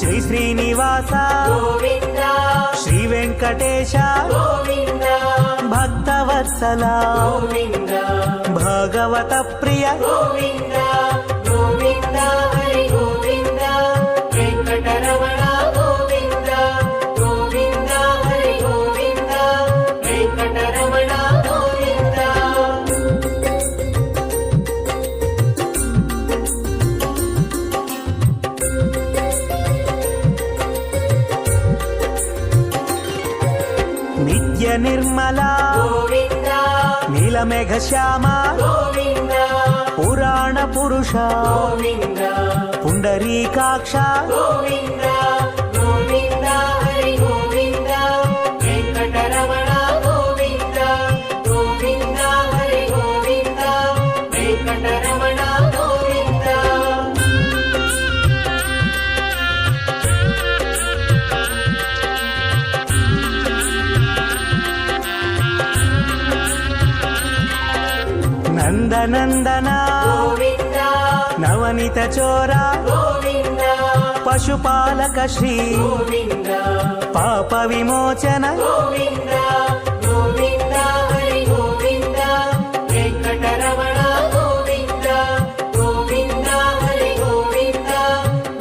శ్రీ శ్రీనివాస గోవింద శ్రీ వెంకటేశ గోవింద భక్తవత్సల గోవింద భగవత ప్రియ గోవింద గోవింద హరి గోవింద వెంకటరమణ గోవింద గోవింద హరి గోవింద వెంకటరమణ గోవింద నిత్య నిర్మల గోవింద నీలమేఘ శ్యామ గోవింద పురాణ పురుష గోవింద పుండరీకాక్ష గోవింద గోవింద హరి గోవింద వెంకటరమణ గోవింద గోవింద హరి గోవింద వెంకటరమణ గోవింద నందనందన గోవింద నవనిత చోర గోవింద పశుపాలక శ్రీ గోవింద పాప విమోచన గోవింద గోవింద హరి గోవింద వెంకటరమణ గోవింద గోవింద హరి గోవింద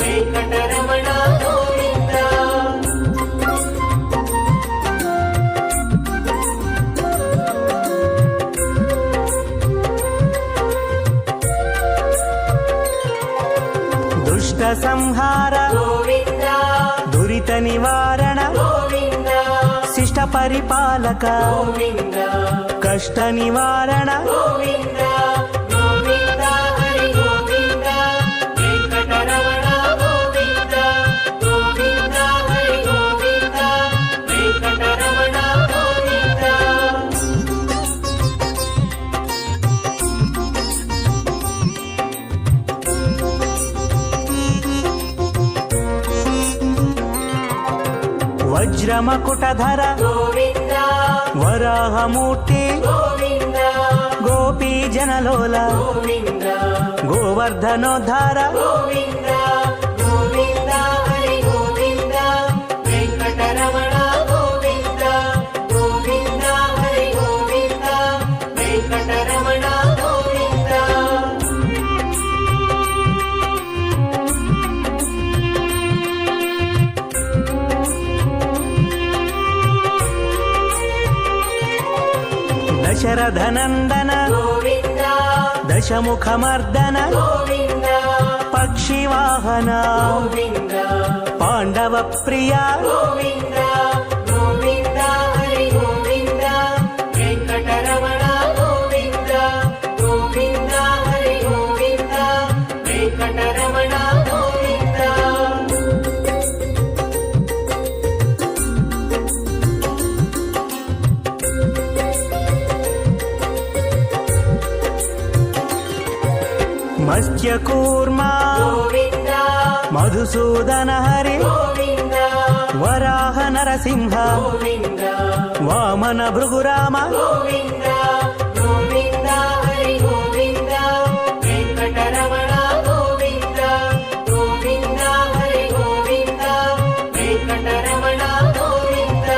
వెంకటరమణ గోవింద దుష్ట సంహార గోవింద దురిత నివారణ గోవింద శిష్ట పరిపాలక గోవింద కష్ట నివారణ గోవింద గోవింద హరి గోవింద వెంకటరమణ గోవింద గోవింద హరి గోవింద వెంకటరమణ గోవింద వజ్రమకుటధర గోవింద వరాహమూర్తి గోవింద గోపీ జనలోల గోవింద గోవర్ధనోద్ధార గోవింద గోవింద హరి గోవింద వెంకటరమణ గోవింద గోవింద హరి గోవింద వెంకటరమణ గోవింద దశరథనందన గోవింద దశముఖమర్దన గోవింద పక్షివాహన గోవింద పాండవ ప్రియ గోవింద గోవింద హరి గోవింద వెంకటరమణ గోవింద గోవింద హరి గోవింద వెంకటరమణ గోవింద మత్స్యకూర్మ గోవింద మధుసూదన హరి గోవింద వరాహ నరసింహ గోవింద వామన భృగురామ గోవింద గోవింద హరి గోవింద వెంకటరమణ గోవింద గోవింద హరి గోవింద వెంకటరమణ గోవింద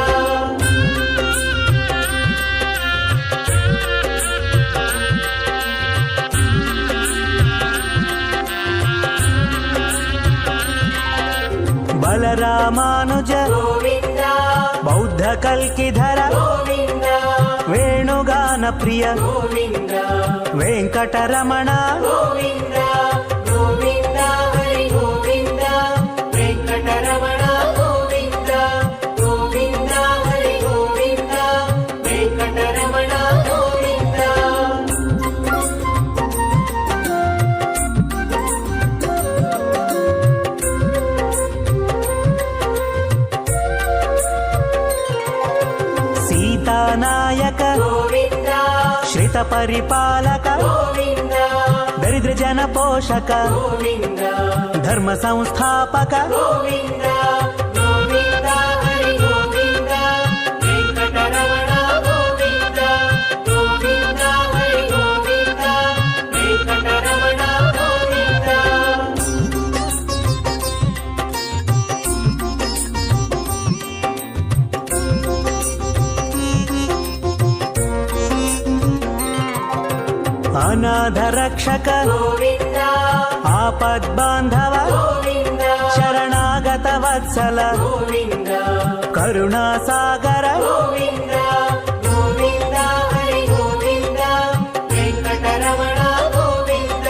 బలరామానుజ గోవింద బౌద్ధ కల్కిధర గోవింద వేణుగాన ప్రియ గోవింద వెంకటరమణ గోవింద గోవింద హరి గోవింద వెంకటరమణ గోవింద గోవింద హరి గోవింద వెంకటరమణ గోవింద సీతానాయక గోవింద శ్రిత పరిపాలక గోవింద దరిద్ర జన పోషక గోవింద ధర్మ సంస్థాపక గోవింద గోవింద హరి గోవింద వెంకటరమణ గోవింద గోవింద హరి గోవింద వెంకటరమణ గోవింద ರಘುನಾಥ ರಕ್ಷಕ ಗೋವಿಂದ ಆಪದ್ಬಾಂಧವ ಗೋವಿಂದ ಶರಣಾಗತ ವತ್ಸಲ ಗೋವಿಂದ ಕರುಣಾಸಾಗರ ಗೋವಿಂದ ಗೋವಿಂದ ಹರಿ ಗೋವಿಂದ ವೆಂಕಟರಮಣ ಗೋವಿಂದ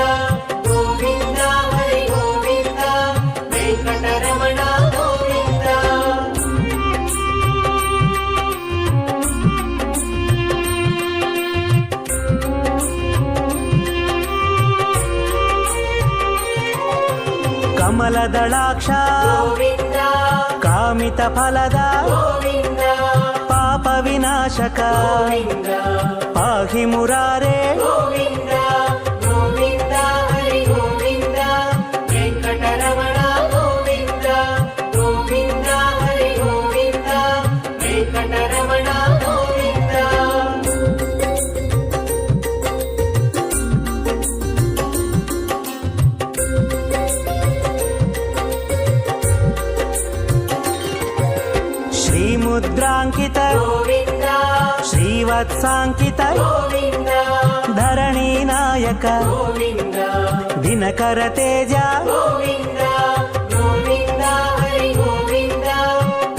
ಗೋವಿಂದ ಹರಿ ಗೋವಿಂದ ವೆಂಕಟರಮಣ ಗೋವಿಂದ ಕಮಲದಳಾಕ್ಷ ಗೋವಿಂದ ಕಾಮಿತ ಫಲದ ಗೋವಿಂದ ಪಾಪ ವಿನಾಶಕ ಗೋವಿಂದ ಪಾಹಿ ಮುರಾರೇ ಗೋವಿಂದ ಗೋವಿಂದ ಹರಿ ಗೋವಿಂದ ವೆಂಕಟರಮಣ ಗೋವಿಂದ ಗೋವಿಂದ ಹರಿ ಗೋವಿಂದ ವೆಂಕಟರಮಣ ಗೋವಿಂದ ಶ್ರೀಮುದ್ರಾಂಕಿತ ಗೋವಿಂದ ಶ್ರೀವತ್ಸಾಂಕಿತ ಗೋವಿಂದ ಧರಣಿ ನಾಯಕ ಗೋವಿಂದ ದಿನಕರ ತೇಜ ಗೋವಿಂದ ಗೋವಿಂದ ಹರಿ ಗೋವಿಂದ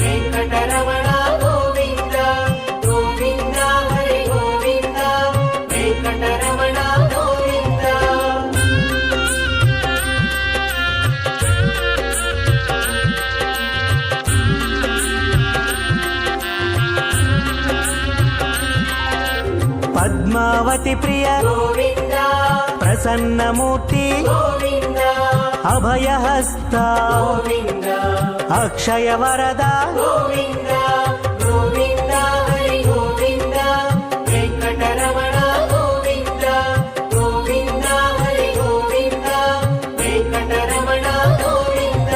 ವೆಂಕಟರಮಣ ಗೋವಿಂದ ಗೋವಿಂದ ಹರಿ ಗೋವಿಂದ ವೆಂಕಟರಮಣ ಗೋವಿಂದ ಪದ್ಮಾವತಿ ಪ್ರಿಯ ಗೋವಿಂದ ಪ್ರಸನ್ನ ಮೂರ್ತಿ ಗೋವಿಂದ ಅಭಯಹಸ್ತ ಗೋವಿಂದ ಅಕ್ಷಯ ವರದ ಗೋವಿಂದ ಗೋವಿಂದ ಹರಿ ಗೋವಿಂದ ವೆಂಕಟರಮಣ ಗೋವಿಂದ ಗೋವಿಂದ ಹರಿ ಗೋವಿಂದ ವೆಂಕಟರಮಣ ಗೋವಿಂದ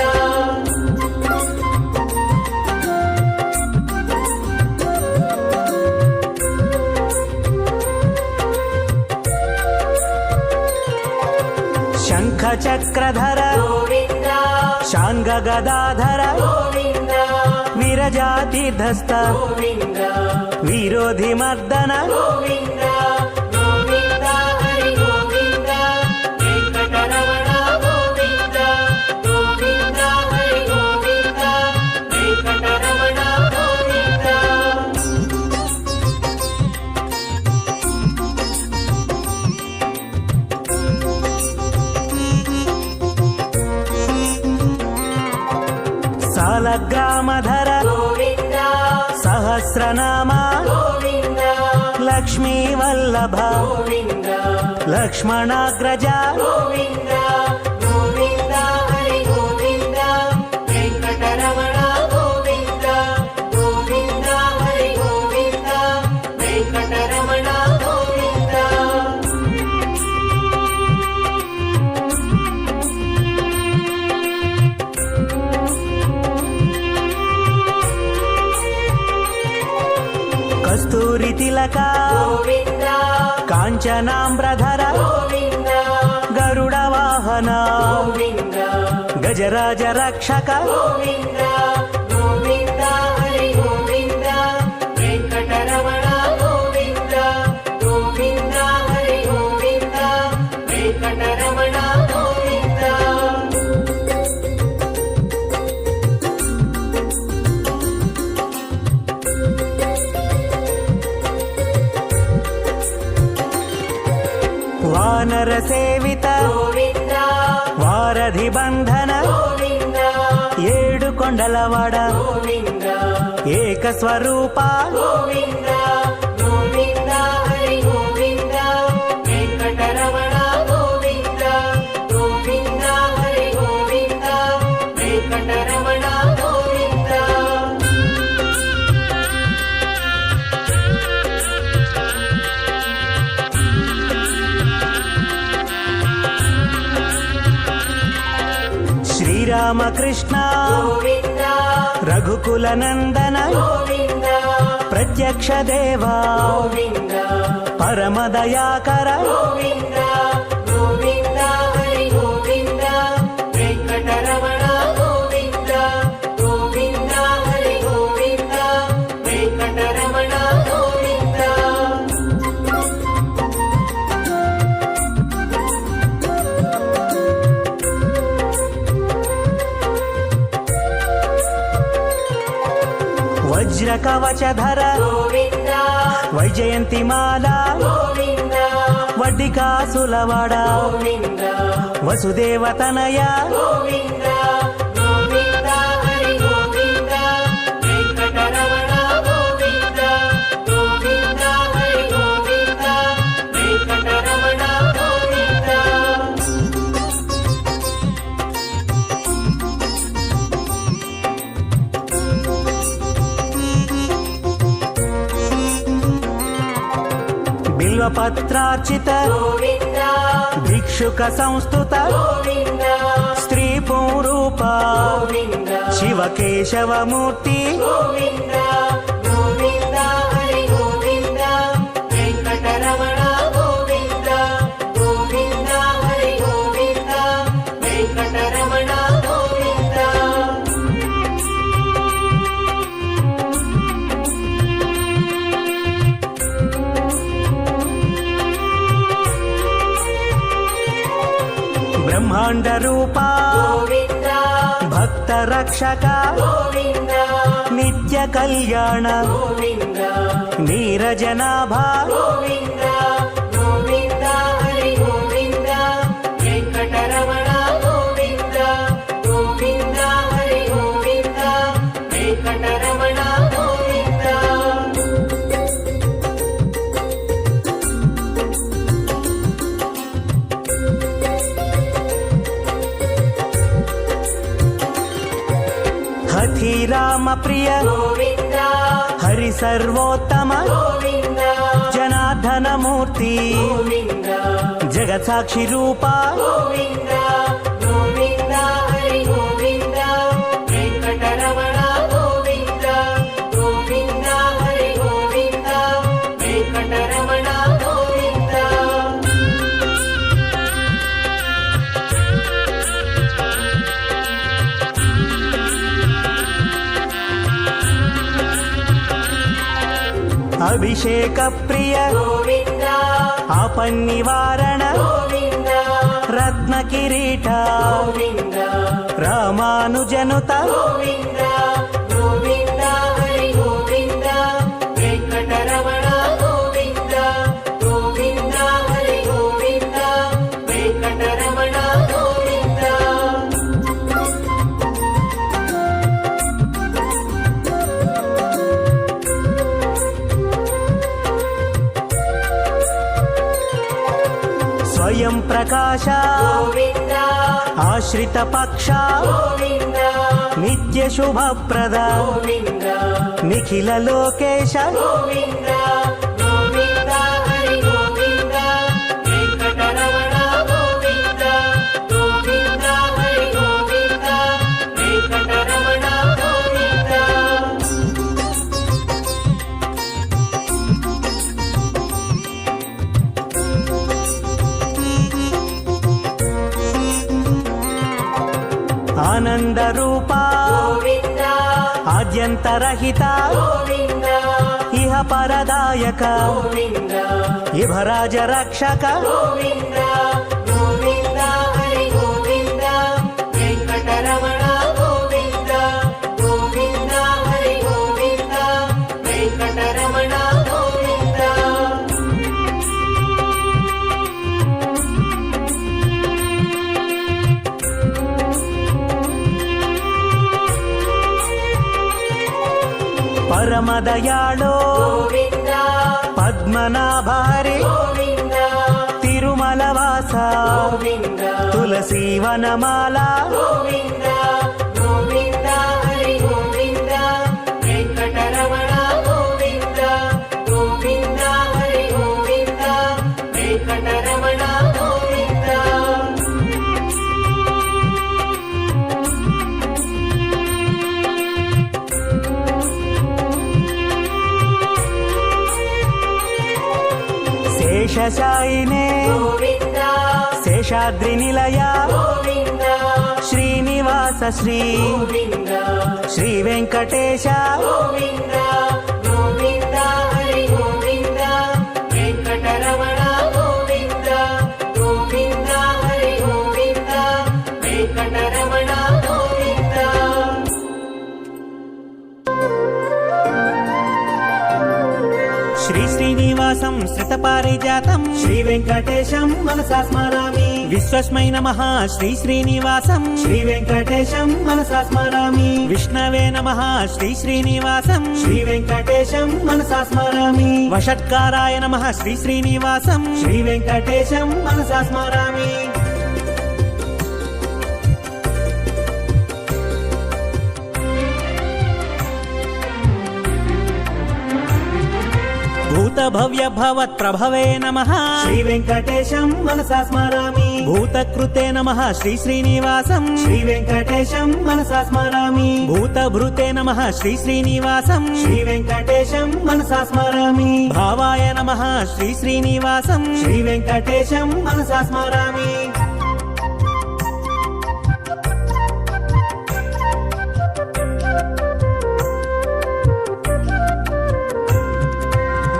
ಶಂಖ ಚಕ್ರಧರ ಗೋವಿಂದ ಶಾಂಗ ಗದಾಧರ ಗೋವಿಂದ ವಿರಜಾತೀರ್ಧಸ್ಥ ಗೋವಿಂದ ವಿರೋಧಿ ಮರ್ದನ ಗೋವಿಂದ ಗೋವಿಂದ ಹರಿ ಗೋವಿಂದ ವೆಂಕಟರಮಣ ಗೋವಿಂದ ಗೋವಿಂದ ಹರಿ ಗೋವಿಂದ ವೆಂಕಟರಮಣ ಗೋವಿಂದ ಸಾಲಗ್ರಾಮಧರ ಗೋವಿಂದ ಸಹಸ್ರನಾಮ ಗೋವಿಂದ ಲಕ್ಷ್ಮೀ ವಲ್ಲಭ ಗೋವಿಂದ ಲಕ್ಷ್ಮಣಾಗ್ರಜ ಗೋವಿಂದ ಗೋವಿಂದ ಹರಿ ಗೋವಿಂದ ವೆಂಕಟರಮಣ ಗೋವಿಂದ ಗೋವಿಂದ ಹರಿ ಗೋವಿಂದ ವೆಂಕಟರಮಣ ಗೋವಿಂದ ಕಸ್ತೂರಿ ತಿಲಕ ಗೋವಿಂದ ಕಾಂಚನಾಂಬ್ರಧರ ಗೋವಿಂದ ಗರುಡ ವಾಹನ ಗೋವಿಂದ ಗಜರಾಜ ರಕ್ಷಕ ಗೋವಿಂದ ಗೋವಿಂದ ಹರಿ ಗೋವಿಂದ ವೆಂಕಟರಮಣ ಗೋವಿಂದ ಗೋವಿಂದ ಹರಿ ಗೋವಿಂದ ವೆಂಕಟರಮಣ ಗೋವಿಂದ ವಾನರ ಸೇವಿತ ಗೋವಿಂದ ವಾರಧಿ ಬಂಧನ ಗೋವಿಂದ ಏಳು ಕೊಂಡಲವಾಡ ಗೋವಿಂದ ಏಕ ಸ್ವರೂಪ ಗೋವಿಂದ ಗೋವಿಂದ ಹರಿ ಗೋವಿಂದ ವೆಂಕಟರಮಣ ಗೋವಿಂದ ಗೋವಿಂದ ಹರಿ ಗೋವಿಂದ ವೆಂಕಟರಮಣ ಗೋವಿಂದ ಶ್ರೀರಾಮಕೃಷ್ಣ ಗೋವಿಂದ ರಘುಕುಲ ನಂದನ ಗೋವಿಂದ ಪ್ರತ್ಯಕ್ಷ ದೇವ ಗೋವಿಂದ ಪರಮ ದಯಾಕರ ಗೋವಿಂದ ಗೋವಿಂದ ಹರಿ ಗೋವಿಂದ ವೆಂಕಟರಮಣ ಗೋವಿಂದ ಗೋವಿಂದ ಹರಿ ಗೋವಿಂದ ವೆಂಕಟರಮಣ ಗೋವಿಂದ శిరకవచధర గోవింద వైజయంతిమాల గోవింద వడ్డికాసులవాడ గోవింద వసుదేవతనయ గోవింద గోవింద హరి గోవింద వెంకటరమణ గోవింద గోవింద హరి గోవింద వెంకటరమణ గోవింద బిల్వపత్రార్చిత గోవింద భిక్షుక సంస్థుత గోవింద స్త్రీ పూరూప గోవింద శివకేశవమూర్తి గోవింద గోవింద హరి గోవింద వెంకటరమణ గోవింద గోవింద హరి గోవింద వెంకటరమణ గోవింద బ్రహ్మాండ రూప గోవింద భక్త రక్షక గోవింద నిత్య కళ్యాణ గోవింద నీరజనాభ గోవింద గోవింద హరి గోవింద వెంకటరమణ గోవింద గోవింద హరి గోవింద వెంకటరమణ గోవింద హఠి రామ ప్రియ గోవింద హరి సర్వోత్తమ గోవింద జనార్దన మూర్తి గోవింద జగత్సాక్షి రూప గోవింద గోవింద హరి గోవింద వెంకటరమణ గోవింద గోవింద హరి గోవింద వెంకటరమణ గోవింద అభిషేక ప్రియ గోవింద ఆపన్నివారణ గోవింద రత్న కిరీట గోవింద రామానుజనుత గోవింద గోవింద హరి గోవింద వెంకటరమణ గోవింద గోవింద హరి గోవింద వెంకటరమణ గోవింద స్వయం ప్రకాశ గోవింద ఆశ్రిత పక్ష గోవింద నిత్య శుభప్రద గోవింద నిఖిల లోకేశ గోవింద గోవింద హరి గోవింద వెంకటరమణ గోవింద గోవింద హరి గోవింద వెంకటరమణ గోవింద ఆనంద రూప గోవింద ఆద్యంతరహిత గోవింద ఇహ పరదాయక గోవింద ఇభరాజ రక్షక గోవింద గోవింద హరి గోవింద వెంకటరమణ గోవింద గోవింద హరి గోవింద వెంకటరమణ గోవింద పరమదయాళో గోవింద పద్మనాభ హరి గోవింద తిరుమల వాస గోవింద తులసీవనమాల గోవింద గోవింద హరి గోవింద వెంకటరమణ గోవింద గోవింద హరి గోవింద వెంకటరమణ గోవింద శేషశాయినే గోవింద శేషాద్రి నిలయ గోవింద శ్రీనివాస శ్రీ గోవింద శ్రీ వెంకటేశ గోవింద గోవింద హరి గోవింద వెంకటరమణ గోవింద గోవింద హరి గోవింద వెంకటరమణ గోవింద సంశ్రిత పారిజాతం శ్రీ వెంకటేశం మనసా స్మరామి విశ్వస్మై నమః శ్రీ శ్రీనివాసం శ్రీ వెంకటేశం మనసా స్మరామి విష్ణవే నమః శ్రీ శ్రీనివాసం శ్రీ వెంకటేశం మనసా స్మరామి వషట్కారాయ నమః శ్రీ శ్రీనివాసం శ్రీ వెంకటేశం మనసా స్మరామి భూత భవ్య భవత్ ప్రభవే నమః శ్రీ వెంకటేశం మనసా స్మరామి భూతకృతే నమః శ్రీ శ్రీనివాసం శ్రీ వెంకటేశం మనసా స్మరామి భూతభృతే నమః శ్రీ శ్రీనివాసం శ్రీ వెంకటేశం మనసా స్మరామి భావాయ నమః శ్రీ శ్రీనివాసం శ్రీ వెంకటేశం మనసా స్మరామి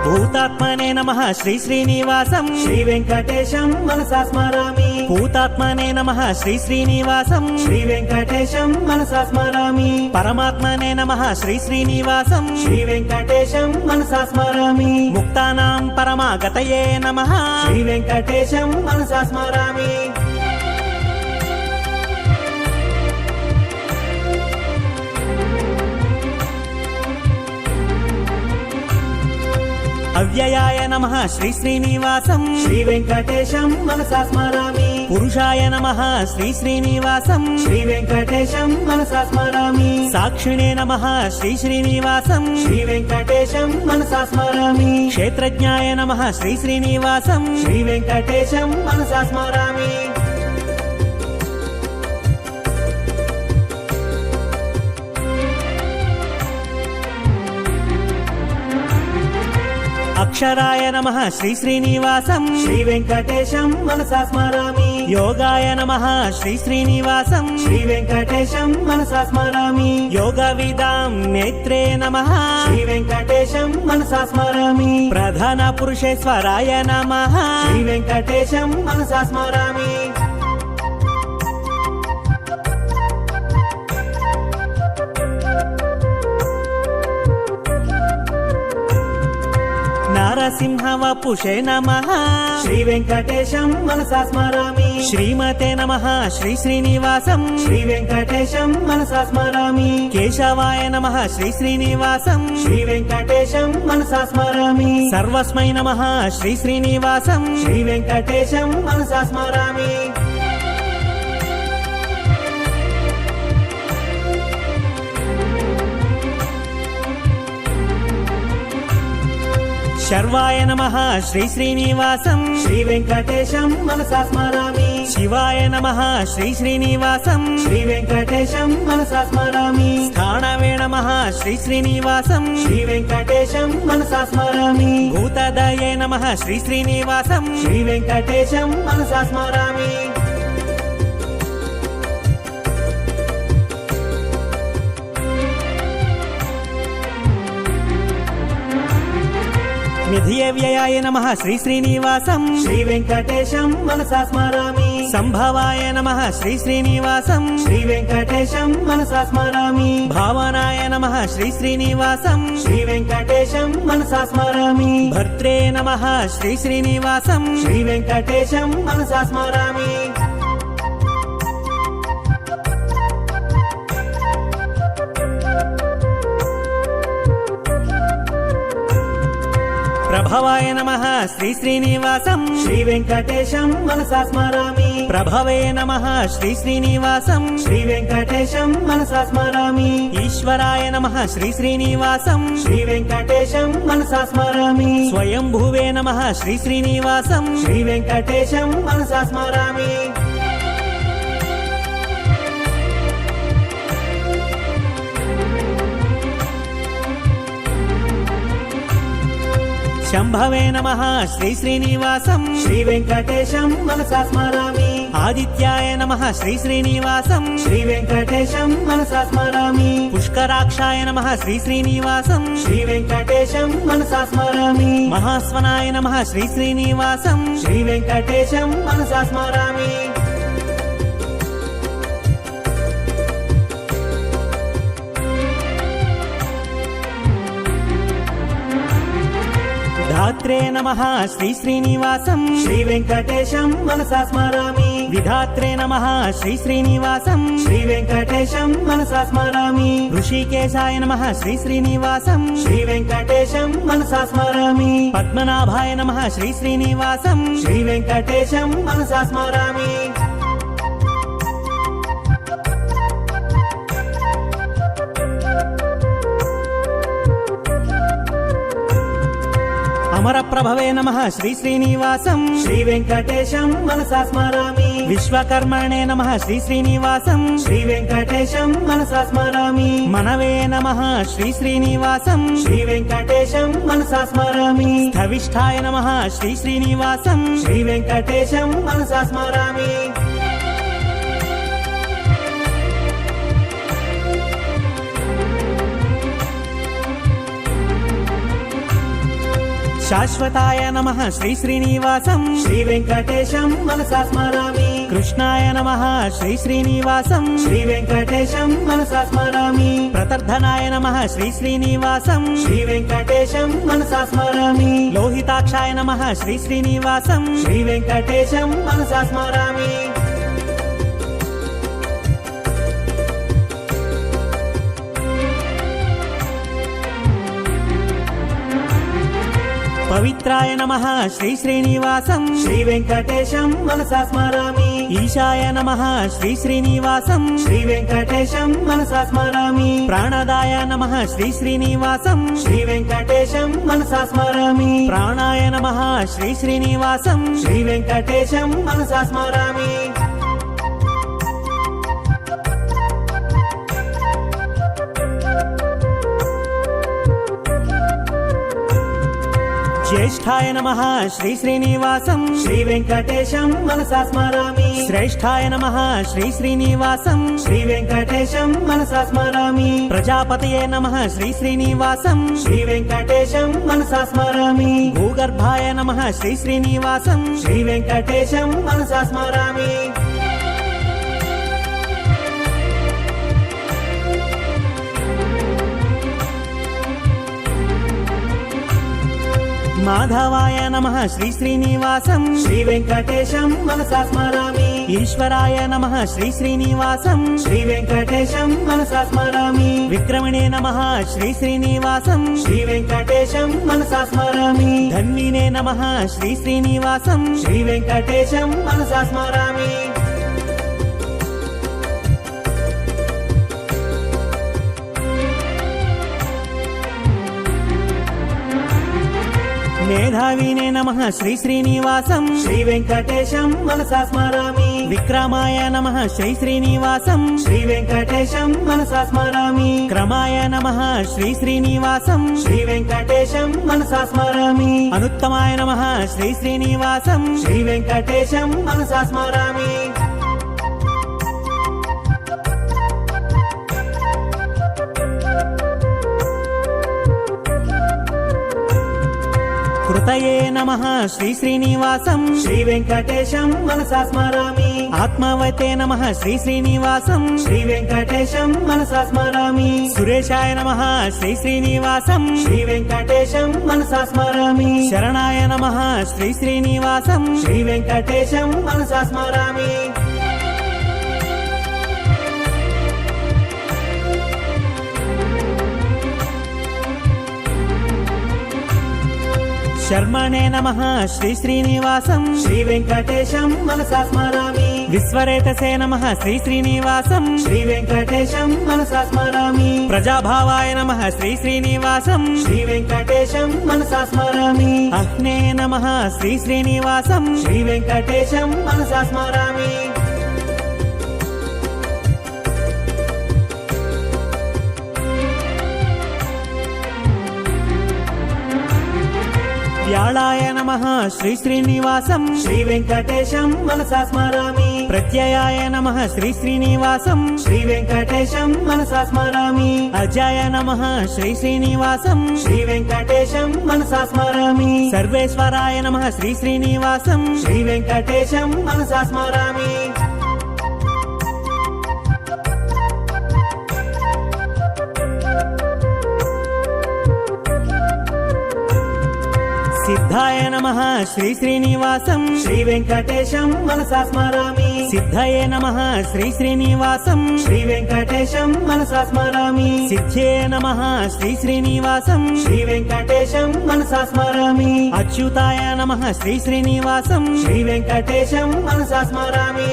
భూతాత్మనే నమః శ్రీ శ్రీనివాసం శ్రీ వెంకటేశం మనసా స్మరామి భూతాత్మనే నమః శ్రీ శ్రీనివాసం శ్రీ వెంకటేశం మనసా స్మరామి పరమాత్మనే నమః శ్రీ శ్రీనివాసం శ్రీ వెంకటేశం మనసా స్మరామి ముక్తానాం పరమాగతయే నమః శ్రీ వెంకటేశం మనసా స్మరామి అవ్యయాయ నమః శ్రీ శ్రీనివాసం శ్రీ వెంకటేశం మనసా స్మరామి పురుషాయ నమః శ్రీ శ్రీనివాసం శ్రీ వెంకటేశం మనసా స్మరామి సాక్షిణే నమః శ్రీ శ్రీనివాసం శ్రీ వెంకటేశం మనసా స్మరామి క్షేత్రజ్ఞాయ నమః శ్రీ శ్రీనివాసం శ్రీ వెంకటేశం మనసా స్మరామి అక్షరాయ నమః శ్రీ శ్రీనివాసం శ్రీ వెంకటేశం మనసా స్మరామి యోగాయ నమః శ్రీ శ్రీనివాసం శ్రీ వెంకటేశం మనసా స్మరామి యోగ విదాం నేత్రే నమః శ్రీ వెంకటేశం మనసా స్మరామి ప్రధాన పురుషేశ్వరాయ నమః శ్రీ వెంకటేశం మనసా స్మరామి నరసింహ వపుషే నమః శ్రీ వెంకటేశం మనసా స్మరామి శ్రీమతే నమః శ్రీ శ్రీనివాసం శ్రీ వెంకటేశం మనసా స్మరామి కేశవాయ నమః శ్రీ శ్రీనివాసం శ్రీ వెంకటేశం మనసా స్మరామి సర్వస్మై నమః శ్రీ శ్రీనివాసం శ్రీ వెంకటేశం మనసా స్మరామి శర్వాయ నమః శ్రీ శ్రీనివాసం శ్రీ వెంకటేశం మనసా స్మరామి శివాయ నమః శ్రీ శ్రీనివాసం శ్రీ వెంకటేశం మనసా స్మరామి స్థానవే నమః శ్రీ శ్రీనివాసం శ్రీ వెంకటేశం మనసా స్మరామి భూతదయే నమః శ్రీ శ్రీనివాసం శ్రీ వెంకటేశం మనసా స్మరామి నిధియ వ్యయాయ నమః శ్రీ శ్రీనివాసం శ్రీ వెంకటేశం మనసా స్మరామి సంభవాయ నమః శ్రీ శ్రీనివాసం శ్రీ వెంకటేశం మనసా స్మరామి భావనాయ నమః శ్రీ శ్రీనివాసం శ్రీ వెంకటేశం మనసా స్మరామి భర్త్రే నమః శ్రీ శ్రీనివాసం శ్రీ వెంకటేశం మనసా స్మరామి ప్రభవాయ నమః శ్రీ శ్రీనివాసం శ్రీ వెంకటేశం మనసా స్మరామి ప్రభవే నమః శ్రీ శ్రీనివాసం శ్రీ వెంకటేశం మనసా స్మరామి ఈశ్వరాయ నమః శ్రీ శ్రీనివాసం శ్రీ వెంకటేశం మనసా స్మరామి స్వయంభువే నమః శ్రీ శ్రీనివాసం శ్రీ వెంకటేశం మనసా స్మరామి శంభవే నమః శ్రీ శ్రీనివాసం శ్రీ వెంకటేశం మనసా స్మరామి ఆదిత్యాయ నమః శ్రీ శ్రీనివాసం శ్రీ వెంకటేశం మనసా స్మరామి పుష్కరాక్షాయ నమః శ్రీ శ్రీనివాసం శ్రీ వెంకటేశం మనసా స్మరామి మహాస్వనాయ నమః శ్రీ శ్రీనివాసం శ్రీ వెంకటేశం మనసా స్మరామి ధాత్రి మాత్రే నమః శ్రీ శ్రీనివాసం శ్రీ వెంకటేశం మనసా స్మరామి విధాత్రే నమః శ్రీ శ్రీనివాసం శ్రీ వెంకటేశం మనసా స్మరామి ఋషికేశాయ నమః శ్రీ శ్రీనివాసం శ్రీ వెంకటేశం మనసా స్మరామి పద్మనాభాయ నమః శ్రీ శ్రీనివాసం శ్రీ వెంకటేశం మనసా స్మరామి అమరప్రభవే నమః శ్రీ శ్రీనివాసం శ్రీ వెంకటేశం మనసా స్మరామి విశ్వకర్మణే నమః శ్రీ శ్రీనివాసం శ్రీ వెంకటేశం మనసా స్మరామి మనవే నమః శ్రీ శ్రీనివాసం శ్రీ వెంకటేశం మనసా స్మరామి స్థవిష్ఠాయ నమః శ్రీ శ్రీనివాసం శ్రీ వెంకటేశం మనసా స్మరామి శాశ్వతాయ నమః శ్రీ శ్రీనివాసం శ్రీ వెంకటేశం మనసా స్మరామి కృష్ణాయ నమః శ్రీ శ్రీనివాసం శ్రీ వెంకటేశం మనసా స్మరామి ప్రతర్ధనాయ నమః శ్రీ శ్రీనివాసం శ్రీ వెంకటేశం మనసా స్మరామి లోహితాక్షాయ నమః శ్రీ శ్రీనివాసం శ్రీ వెంకటేశం మనసా స్మరామి పవిత్రాయ నమః శ్రీ శ్రీనివాసం శ్రీ వెంకటేశం మనసా స్మరామి ఈశాయ నమః శ్రీ శ్రీనివాసం శ్రీ వెంకటేశం మనసా స్మరామి ప్రాణదాయ నమః శ్రీ శ్రీనివాసం శ్రీ వెంకటేశం మనసా స్మరామి ప్రాణాయ నమః శ్రీ శ్రీనివాసం శ్రీ వెంకటేశం మనసా స్మరామి జ్యేష్ఠాయ నమః శ్రీ శ్రీనివాసం శ్రీ వెంకటేశం మనసా స్మరామి శ్రేష్ఠాయ నమః శ్రీ శ్రీనివాసం శ్రీ వెంకటేశం మనసా స్మరామి ప్రజాపతయే నమః శ్రీ శ్రీనివాసం శ్రీ వెంకటేశం మనసా స్మరామి భూగర్భాయ నమః శ్రీ శ్రీనివాసం శ్రీ వెంకటేశం మనసా స్మరామి మాధవాయ నమః శ్రీ శ్రీనివాసం శ్రీ వెంకటేశం మనసా స్మరామి ఈశ్వరాయ నమః శ్రీ శ్రీనివాసం శ్రీ వెంకటేశం మనసా స్మరామి విక్రమణే నమః శ్రీ శ్రీనివాసం శ్రీ వెంకటేశం మనసా స్మరామి ధన్వినే నమః శ్రీ శ్రీనివాసం శ్రీ వెంకటేశం మనసా స్మరామి మేధావినే నమః శ్రీ శ్రీనివాసం శ్రీ వెంకటేశం మనసా స్మరామి విక్రమాయ నమః శ్రీ శ్రీనివాసం శ్రీ వెంకటేశం మనసా స్మరామి క్రమాయ నమః శ్రీ శ్రీనివాసం శ్రీ వెంకటేశం మనసా స్మరామి అనుత్తమాయ నమః శ్రీ శ్రీనివాసం శ్రీ వెంకటేశం మనసా స్మరామి కృతయే నమః శ్రీ శ్రీనివాసం శ్రీ వెంకటేశం మనసా స్మరామి ఆత్మవతే నమః శ్రీ శ్రీనివాసం శ్రీ వెంకటేశం మనసా స్మరామి సురేశాయ నమః శ్రీ శ్రీనివాసం శ్రీ వెంకటేశం మనసా స్మరామి శరణాయ నమః శ్రీ శ్రీనివాసం శ్రీ వెంకటేశం మనసా స్మరామి శర్మణే నమః శ్రీ శ్రీనివాసం శ్రీ వెంకటేశం మనసా స్మరామి విశ్వరేతసే నమః శ్రీ శ్రీనివాసం శ్రీ వెంకటేశం మనసా స్మరామి ప్రజాభావాయ నమః శ్రీ శ్రీనివాసం శ్రీ వెంకటేశం మనసా స్మరామి అహ్నే నమః శ్రీ శ్రీనివాసం శ్రీ వెంకటేశం మనసా స్మరామి వ్యాళాయ నమః శ్రీ శ్రీనివాసం శ్రీ వెంకటేశం మనసా స్మరామి ప్రత్యయాయ నమః శ్రీ శ్రీనివాసం శ్రీ వెంకటేశం మనసా స్మరామి అజాయ నమః శ్రీ శ్రీనివాసం శ్రీ వెంకటేశం మనసా స్మరామి సర్వేశ్వరాయ నమః శ్రీ శ్రీనివాసం శ్రీ వెంకటేశం మనసా స్మరామి సిద్ధ శుద్ధాయ నమః శ్రీ శ్రీనివాసం శ్రీ వెంకటేశం మనసా స్మరామి సిద్ధయే నమః శ్రీ శ్రీనివాసం శ్రీ వెంకటేశం మనసా స్మరామి సిద్ధ్యే నమః శ్రీ శ్రీనివాసం శ్రీ వెంకటేశం మనసా స్మరామి అచ్యుతాయ నమః శ్రీ శ్రీనివాసం శ్రీ వెంకటేశం మనసా స్మరామి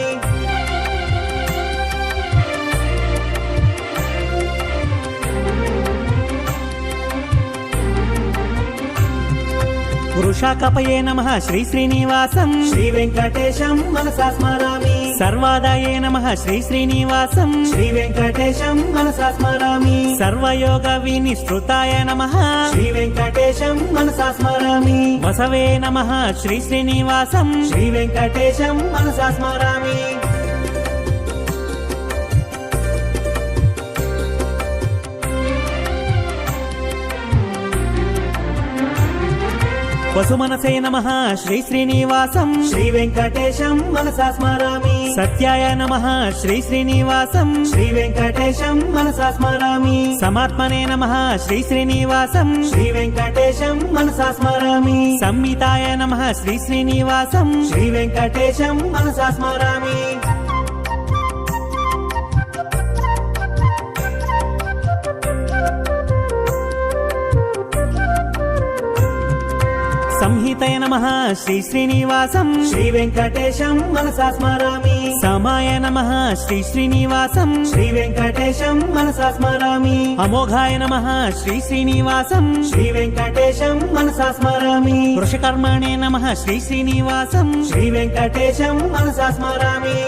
వృషాకపయే నమః శ్రీ శ్రీనివాసం శ్రీ వెంకటేశం మనసా స్మరామి సర్వాదాయే నమః శ్రీ శ్రీనివాసం శ్రీ వెంకటేశం మనసా స్మరామి సర్వయోగ వినిశ్రుతాయ నమః శ్రీ వెంకటేశం మనసా స్మరామి వసవే నమః శ్రీ శ్రీనివాసం శ్రీ వెంకటేశం మనసా స్మరామి వసుమనసే నమః శ్రీ శ్రీనివాసం శ్రీ వెంకటేశం మనసా స్మరామి సత్యాయ నమః శ్రీ శ్రీనివాసం శ్రీ వెంకటేశం మనసా స్మరామి సమాత్మనే నమః శ్రీ శ్రీనివాసం శ్రీ వెంకటేశం మనసా స్మరామి సంహితాయ నమః శ్రీ శ్రీనివాసం శ్రీ వెంకటేశం మనసా స్మరామి సంహితయ నమః శ్రీ శ్రీనివాసం శ్రీ వెంకటేశం మనసా స్మరామి సమాయ నమః శ్రీ శ్రీనివాసం శ్రీ వెంకటేశం మనసా స్మరామి అమోఘాయ నమః శ్రీ శ్రీనివాసం శ్రీ వెంకటేశం మనసా స్మరామి వృషకర్మణే నమః శ్రీ శ్రీనివాసం శ్రీ వెంకటేశం మనసా స్మరామి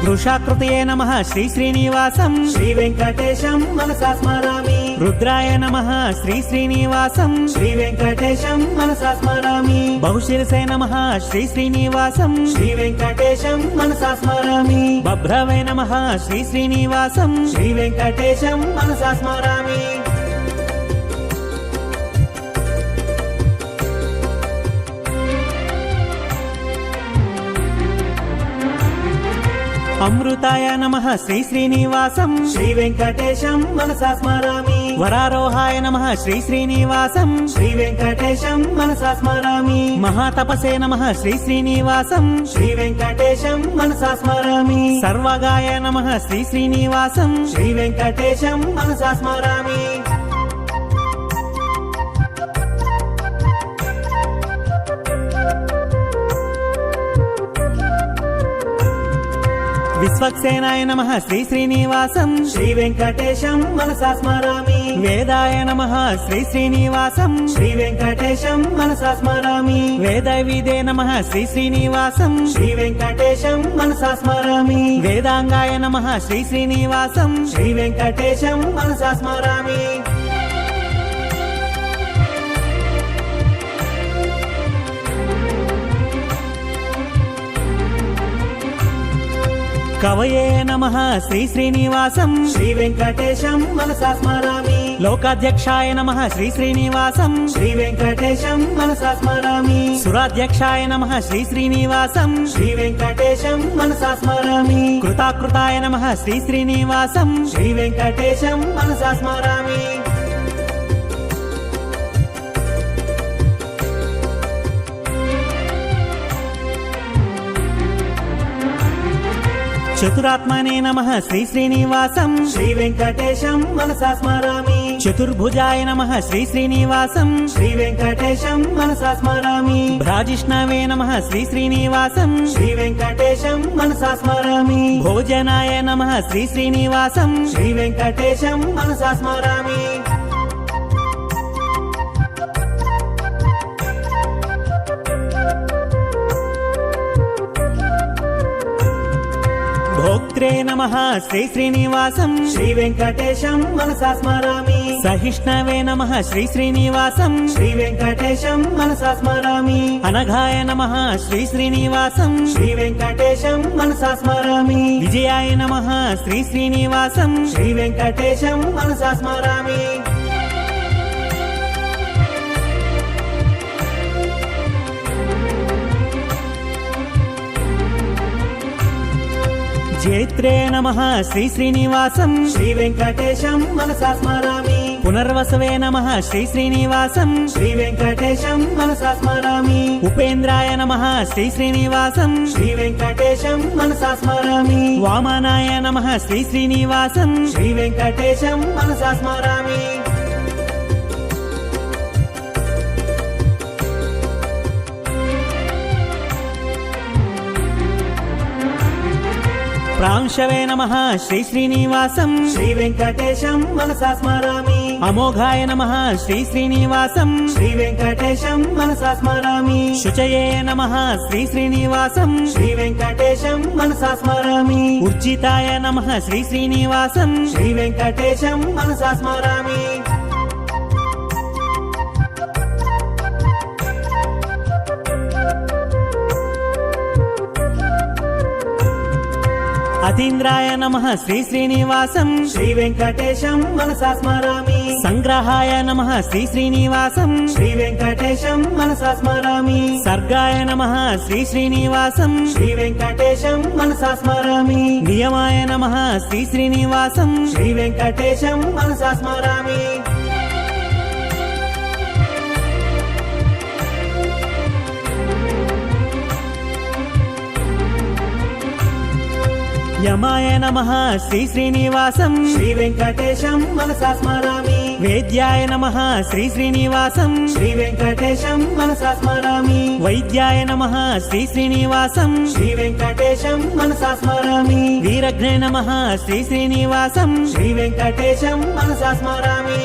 వృషాకృతయే నమః శ్రీ శ్రీనివాసం శ్రీ వెంకటేశం మనసా స్మరామి రుద్రాయ నమః శ్రీ శ్రీనివాసం శ్రీ వెంకటేశం మనసా స్మరామి బహుశిరసే నమః శ్రీ శ్రీనివాసం శ్రీ వెంకటేశం మనసా స్మరామి బభ్రవే నమః శ్రీ శ్రీనివాసం శ్రీ వెంకటేశం మనసా స్మరామి అమృతాయ నమః శ్రీ శ్రీనివాసం శ్రీ వెంకటేశం మనసా స్మరామి వరారోహాయ నమః శ్రీ శ్రీనివాసం శ్రీ వెంకటేశం మనసా స్మరామి మహాతపసే నమః శ్రీ శ్రీనివాసం శ్రీ వెంకటేశం మనసా స్మరామి సర్వగాయ నమః శ్రీ శ్రీనివాసం శ్రీ వెంకటేశం మనసా స్మరామి విశ్వక్సేనాయ నమః శ్రీ శ్రీనివాసం శ్రీ వెంకటేశం మనసా స్మరామి వేదాయ నమః శ్రీ శ్రీనివాసం శ్రీ వెంకటేశం మనసా స్మరామి వేదవిదే నమః శ్రీ శ్రీనివాసం శ్రీ వెంకటేశం మనసా స్మరామి వేదాంగాయ నమః శ్రీ శ్రీనివాసం శ్రీ వెంకటేశం మనసా స్మరామి కవయే నమః శ్రీ శ్రీనివాసం శ్రీ వెంకటేశం మనసా స్మరామి లోకాధ్యక్షాయ నమః శ్రీ శ్రీనివాసం శ్రీ వెంకటేశం మనసా స్మరామి సురాధ్యక్షాయ నమః శ్రీ శ్రీనివాసం శ్రీ వెంకటేశం మనసా స్మరామి కృతాకృతాయ నమః శ్రీ శ్రీనివాసం శ్రీ వెంకటేశం మనసా స్మరామి చతురాత్మనే నమః శ్రీ శ్రీనివాసం శ్రీ వెంకటేశం మనసా స్మరామి చతుర్భుజాయ నమః శ్రీ శ్రీనివాసం శ్రీ వెంకటేశం మనసా స్మరామి భ్రాజిష్ణవే నమః శ్రీ శ్రీనివాసం శ్రీ వెంకటేశం మనసా స్మరామి భోజనాయ నమః శ్రీ శ్రీనివాసం శ్రీ వెంకటేశం మనసా స్మరామి భోక్త్రే నమః శ్రీ శ్రీనివాసం శ్రీ వెంకటేశం మనసా స్మరామి సహిష్ణవే నమః శ్రీ శ్రీనివాసం శ్రీ వెంకటేశం మనసా స్మరామి అనఘాయ నమః శ్రీ శ్రీనివాసం శ్రీ వెంకటేశం మనసా స్మరామి విజయాయ నమః శ్రీ శ్రీనివాసం శ్రీ వెంకటేశం మనసా స్మరామి జేత చరిత్రే నమః శ్రీ శ్రీనివాసం శ్రీ వెంకటేశం మనసా స్మరామి పునర్వసవే నమః శ్రీ శ్రీనివాసం శ్రీ వెంకటేశం మనసా స్మరామి ఉపేంద్రాయ నమః శ్రీ శ్రీనివాసం శ్రీ వెంకటేశం మనసా స్మరామి వామనాయ నమః శ్రీ శ్రీనివాసం శ్రీ వెంకటేశం మనసా స్మరామి ప్రాంశవే నమః శ్రీ శ్రీనివాసం శ్రీ వెంకటేశం మనసా స్మరామి అమోఘాయ నమః శ్రీ శ్రీనివాసం శ్రీ వెంకటేశం మనసా స్మరామి శుచయే నమః శ్రీ శ్రీనివాసం శ్రీ వెంకటేశం మనసా స్మరామి ఉర్జితాయ నమః శ్రీ శ్రీనివాసం శ్రీ వెంకటేశం మనసా స్మరామి అతీంద్రాయ నమః శ్రీ శ్రీనివాసం శ్రీ వెంకటేశం మనసా స్మరామి సంగ్రహాయ నమః శ్రీ శ్రీనివాసం శ్రీ వెంకటేశం మనసా స్మరామి సర్గాయ నమః శ్రీ శ్రీనివాసం శ్రీ వెంకటేశం మనసా స్మరామి నియమాయ నమః శ్రీ శ్రీనివాసం శ్రీ వెంకటేశం మనసా స్మరామి యమాయ నమః శ్రీ శ్రీనివాసం శ్రీ వెంకటేశం మనసా స్మరామి వేద్యాయ నమః శ్రీ శ్రీనివాసం శ్రీ వెంకటేశం మనసా స్మరామి వైద్యాయ నమః శ్రీ శ్రీనివాసం శ్రీ వెంకటేశం మనసా స్మరామి వీరఘ్నే నమః శ్రీ శ్రీనివాసం శ్రీ వెంకటేశం మనసా స్మరామి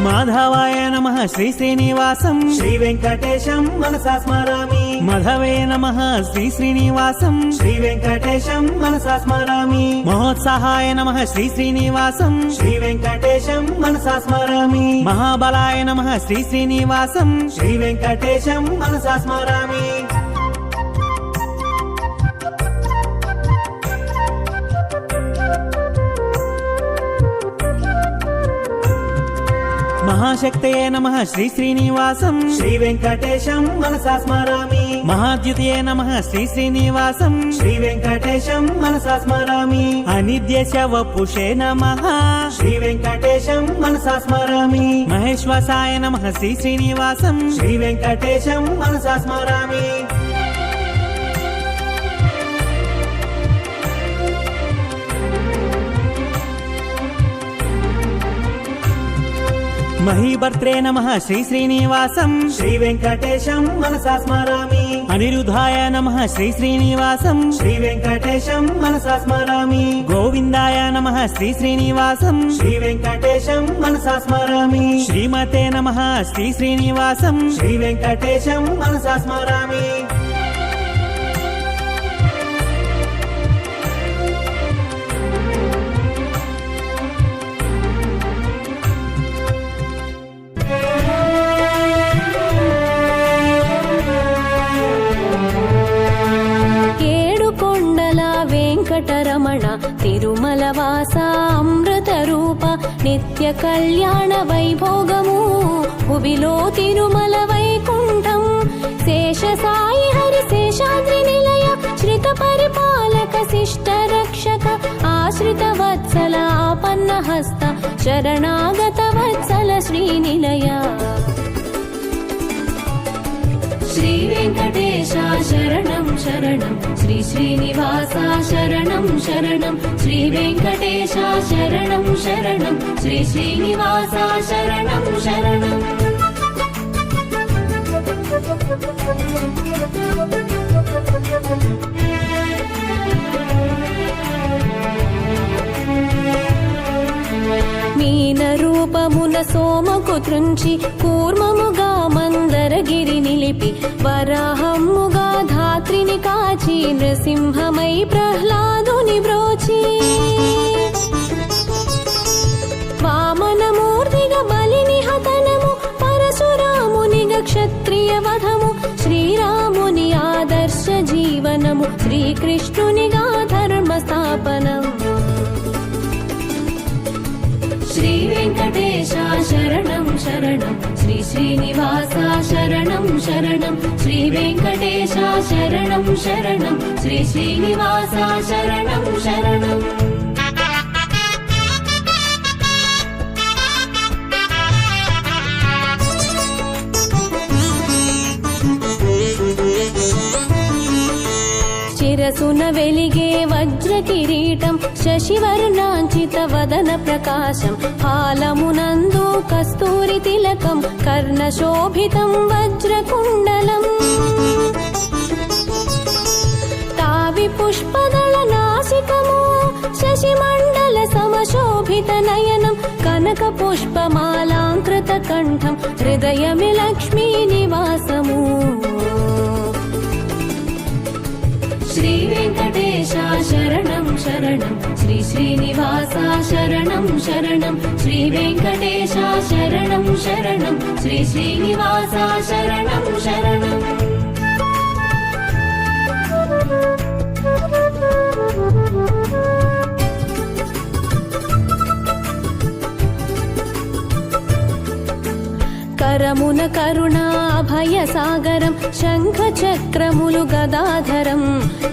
మాధవాయ నమః శ్రీ శ్రీనివాసం శ్రీ వెంకటేశం మనసా స్మరామి మధవే నమః శ్రీ శ్రీనివాసం శ్రీ వెంకటేశం మనసా స్మరామి మహోత్సాహాయ నమః శ్రీ శ్రీనివాసం శ్రీ వెంకటేశం మనసా స్మరామి మహాబలాయ నమః శ్రీ శ్రీనివాసం శ్రీ వెంకటేశం మనసా స్మరామి మహాశక్తయే నమః శ్రీ శ్రీనివాసం శ్రీ వెంకటేశం మనసా స్మరామి మహాద్యుతయే నమః శ్రీ శ్రీనివాసం శ్రీ వెంకటేశం మనసా స్మరామి అనిద్యస్య వపుషే నమః శ్రీ వెంకటేశం మనసా స్మరామి మహేశ్వసాయ నమః శ్రీ శ్రీనివాసం శ్రీ వెంకటేశం మనసా స్మరామి మహీభర్త్రే నమః శ్రీ శ్రీనివాసం శ్రీ వెంకటేశం మనసా స్మరామి అనిరుద్ధాయ నమః శ్రీ శ్రీనివాసం శ్రీ వెంకటేశం మనసా స్మరామి గోవిందాయ నమః శ్రీ శ్రీనివాసం శ్రీ వెంకటేశం మనసా స్మరామి శ్రీమతే నమః శ్రీ శ్రీనివాసం శ్రీ వెంకటేశం మనసా స్మరామి వెంకటరమణ తిరుమల వాస అమృత రూప నిత్య కళ్యాణ వైభోగము భువిలో తిరుమల వైకుంఠం శేష సాయి హరి శేషాద్రి నిలయ శ్రిత పరిపాలక శిష్ట రక్షక ఆశ్రిత వత్సల ఆపన్న హస్త శరణాగత వత్సల శ్రీనిలయ శ్రీ వెంకటేశ శరణం శరణం శ్రీ శ్రీనివాస శరణం శరణం శ్రీ వెంకటేశ శరణం శరణం శ్రీ శ్రీనివాస శరణం శరణం మీన రూపమున సోమకు త్రుంచి కూర్మముగా మందరగిరి నిలిపి వరాహమ్ముగా ధాత్రిని కాచి నృసింహమై ప్రహ్లాదుని బ్రోచి వామనమూర్తిగా బలిని హతనము పరశురామునిగా క్షత్రియ వధము శ్రీరాముని ఆదర్శ జీవనము శ్రీకృష్ణునిగా ధర్మ స్థాపనం శ్రీ వెంకటేశ శరణం శరణం శ్రీ శ్రీనివాస శరణం శరణం శ్రీ వెంకటేశ శరణం శరణం శ్రీ శ్రీనివాస శరణం శరణం. శిరసున వెలిగే వజ్ర కిరీటం శశివర్ణాంచిత వదన ప్రకాశం హాలమునందు కస్తూరి తిలకం కర్ణ శోభితం వజ్రకుండలం తావి పుష్పదళ నాసికము శశిమండల సమశోభిత నయనం కనక పుష్పమాలాంకృత కంఠం హృదయమి లక్ష్మీ నివాసము. శ్రీ వెంకటేశ శరణం శరణం శ్రీ శ్రీనివాస శరణం శరణం శ్రీ వెంకటేశ శరణం శరణం శ్రీ శ్రీనివాస శరణం శరణం. కరమున కరుణా అభయ సాగరం శంఖ చక్రములు గదాధరం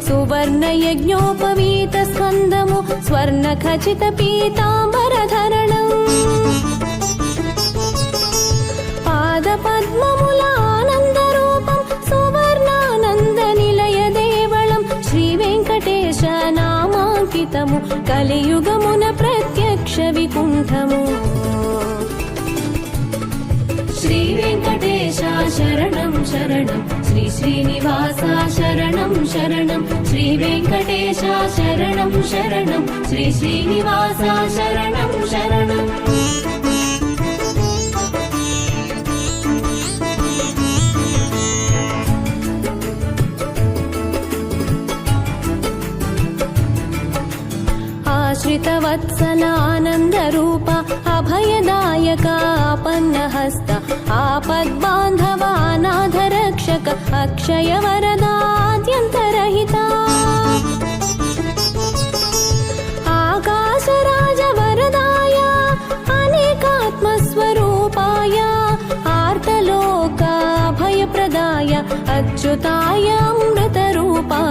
సువర్ణ యజ్ఞోపవీత స్కందము స్వర్ణ ఖచిత పీతాంబరధరణం పాద పద్మముల ఆనంద రూపం సువర్ణానంద నిలయ దేవళం శ్రీ వెంకటేశ నామాంకితము కలియుగమున ప్రత్యక్ష వికుంఠము. శ్రీ వెంకటేశ శరణం శరణం శ్రీ శ్రీనివాస శరణం శరణం శ్రీ వెంకటేశ శరణం శరణం శ్రీ శ్రీనివాస శరణం శరణం. ఆశ్రిత వత్సల ఆనంద రూప అభయదాయక ఆపన్న హస్త ఆపద్బాంధవ అనాథ రక్షక అక్షయ వరదాద్యంతరహిత ఆకాశరాజ వరదాయ అనేకాత్మస్వరూపాయ ఆర్తలోక అభయప్రదాయ అచ్యుతాయ అమృత రూపా.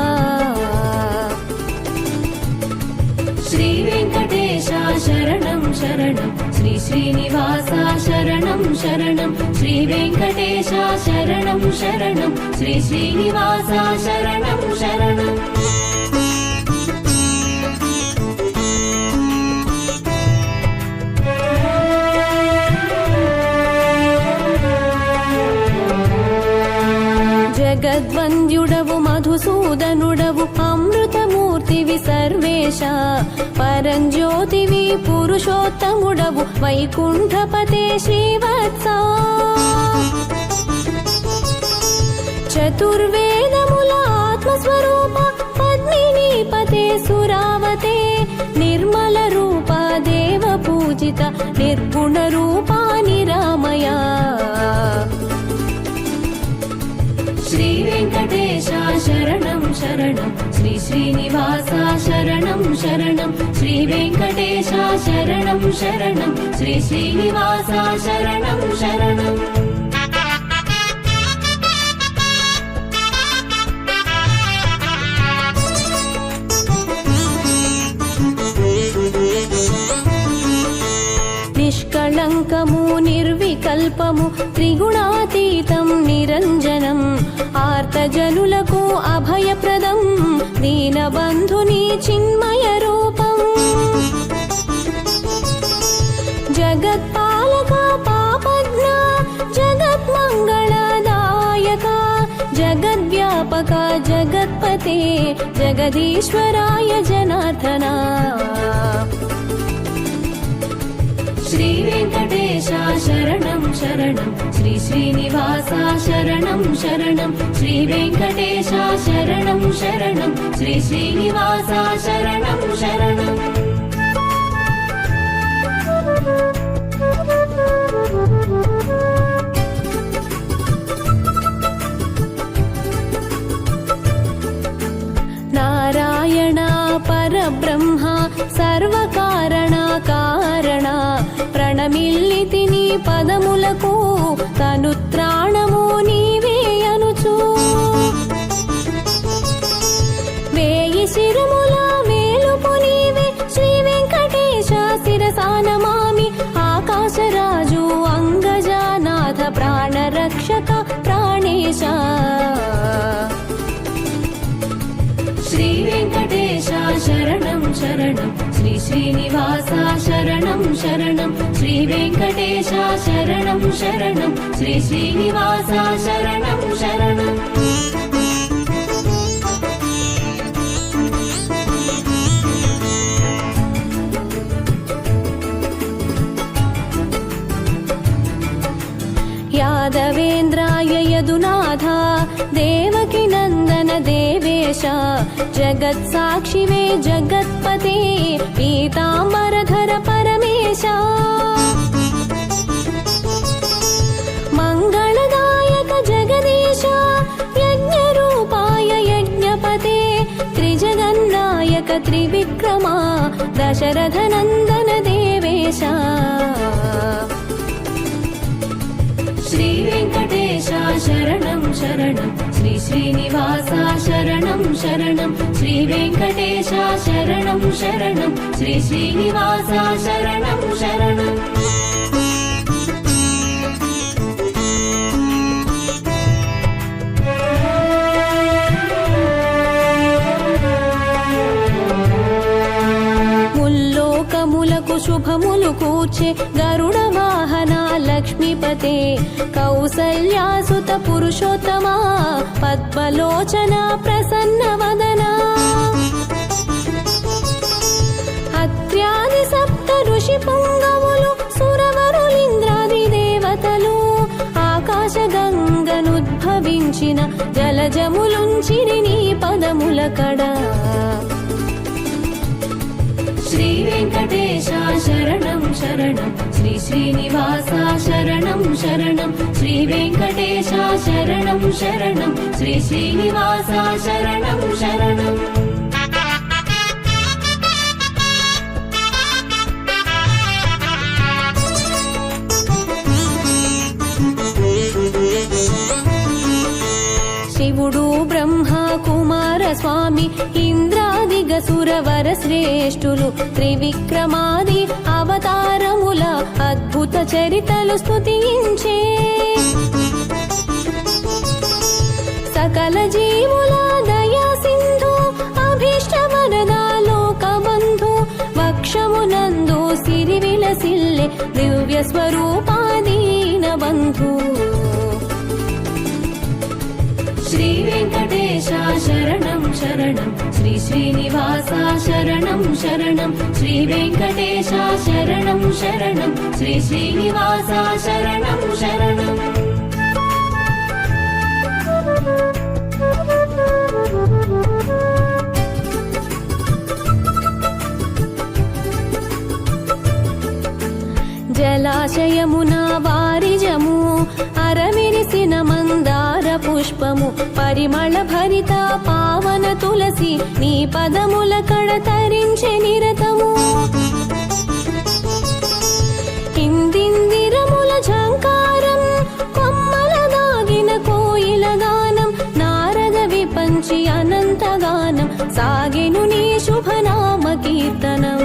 శ్రీ వెంకటేశ శరణం శరణం శ్రీ శ్రీనివాస శరణం శరణం శ్రీ వెంకటేశ శరణం శరణం శ్రీ శ్రీనివాస శరణం శరణం. జగద్వంద్యుడవు మధుసూదనుడవు అమృతమూర్తివి సర్వేశ పరంజ్యోతివి పురుషోత్తముడవు వైకుంఠపతే శ్రీవత్స చతుర్వేదముల ఆత్మస్వరూప పద్మిని పతే సురావతే నిర్మల రూప దేవ పూజిత నిర్గుణ రూపా నిరామయ. శ్రీ వెంకటేశ శరణం శరణం శ్రీ శ్రీనివాస శరణం శరణం శ్రీ వెంకటేశ శరణం శరణం శ్రీ శ్రీనివాస శరణం శరణం. నిష్కళంకము నిర్వికల్పము త్రిగుణాతీతం నిరంజనం ఆర్తజనులకు అభయప్రదం దీనబంధుని చిన్మయ రూపం జగత్పాలక పాపజ్ఞ జగత్మంగళదాయక జగద్వ్యాపక జగత్పతే జగదీశ్వరాయ జనార్దనా. శ్రీ వెంకటేశ శరణం శరణం శ్రీ శ్రీనివాస శరణం శరణం శ్రీ వెంకటేశ శరణం శరణం శ్రీ శ్రీనివాస శరణం శరణం. నారాయణ పరబ్రహ్మ సర్వకారణ కారణ ప్రణమిల్లితి నీ పదములకు తనుత్రాణము నీవే అనుచు వేయి శిరముల వేలుపు నీవే శ్రీ వెంకటేశ శిరసానమామి ఆకాశరాజు అంగజానాథ ప్రాణరక్షక ప్రాణేశ శ్రీ వెంకటేశ శరణం శరణం శ్రీ శ్రీనివాస శరణం శరణం శ్రీ వెంకటేశ శరణం శరణం శ్రీ శ్రీనివాస శరణం శరణం यादवेन्द्राय यदुनाथ देवकी नन्दन देवेश जगत्साक्षिवे जगत्पते पीताम्बरधर परमेश मङ्गलदायक जगदीश यज्ञरूपाय यज्ञपते त्रिजगन्नायक त्रिविक्रमा दशरथनन्दन देवेश श्री वेंकटेश शरणं शरणं श्री श्रीनिवास शरणं शरणं श्री वेंकटेश शरणं शरणं श्री श्रीनिवास शरणं शरणं ముల్లోకములకు శుభములు కూర్చే గరుడ వాహన లక్ష్మీపతే కౌసల్యాసుత పురుషోత్తమా పద్మలోచన ప్రసన్న వదన అత్ర్యాది సప్త ఋషి పుంగవులు సురవరులింద్రాది దేవతలు ఆకాశ గంగనుద్భవించిన జలజములుంచిరి నీ పదముల కడ श्री वेंकटेश शरणं शरणं श्री श्रीनिवास शरणं शरणं श्री वेंकटेश शरणं शरणं श्री श्रीनिवास शरणं शरणं శివుడు బ్రహ్మ కుమార స్వామి ఇంద్రాదిగ సురవర శ్రేష్ఠులు త్రివిక్రమాది అవతారముల అద్భుత చరితలు స్తుతించే సకల జీవుల దయా సింధు అభీష్ట వరదా లోక బంధు వక్షమునందు సిరి విలసిల్లె దివ్య స్వరూపాదీన బంధు श्री वेंकटेश शरणं शरणं श्री श्रीनिवास शरणं शरणं श्री वेंकटेश शरणं शरणं श्री श्रीनिवास शरणं शरणं జలాశయమునా వారిజము అరవిరిసిన మందార పుష్పము పరిమళ భరిత పావన తులసి నీ పదముల కడ తరించె నిరతము ఇందిందిరముల ఝంకారం కొమ్మల దాగిన కోయిల గానం నారద విపంచి అనంత గానం సాగెను నీ శుభనామ కీర్తనం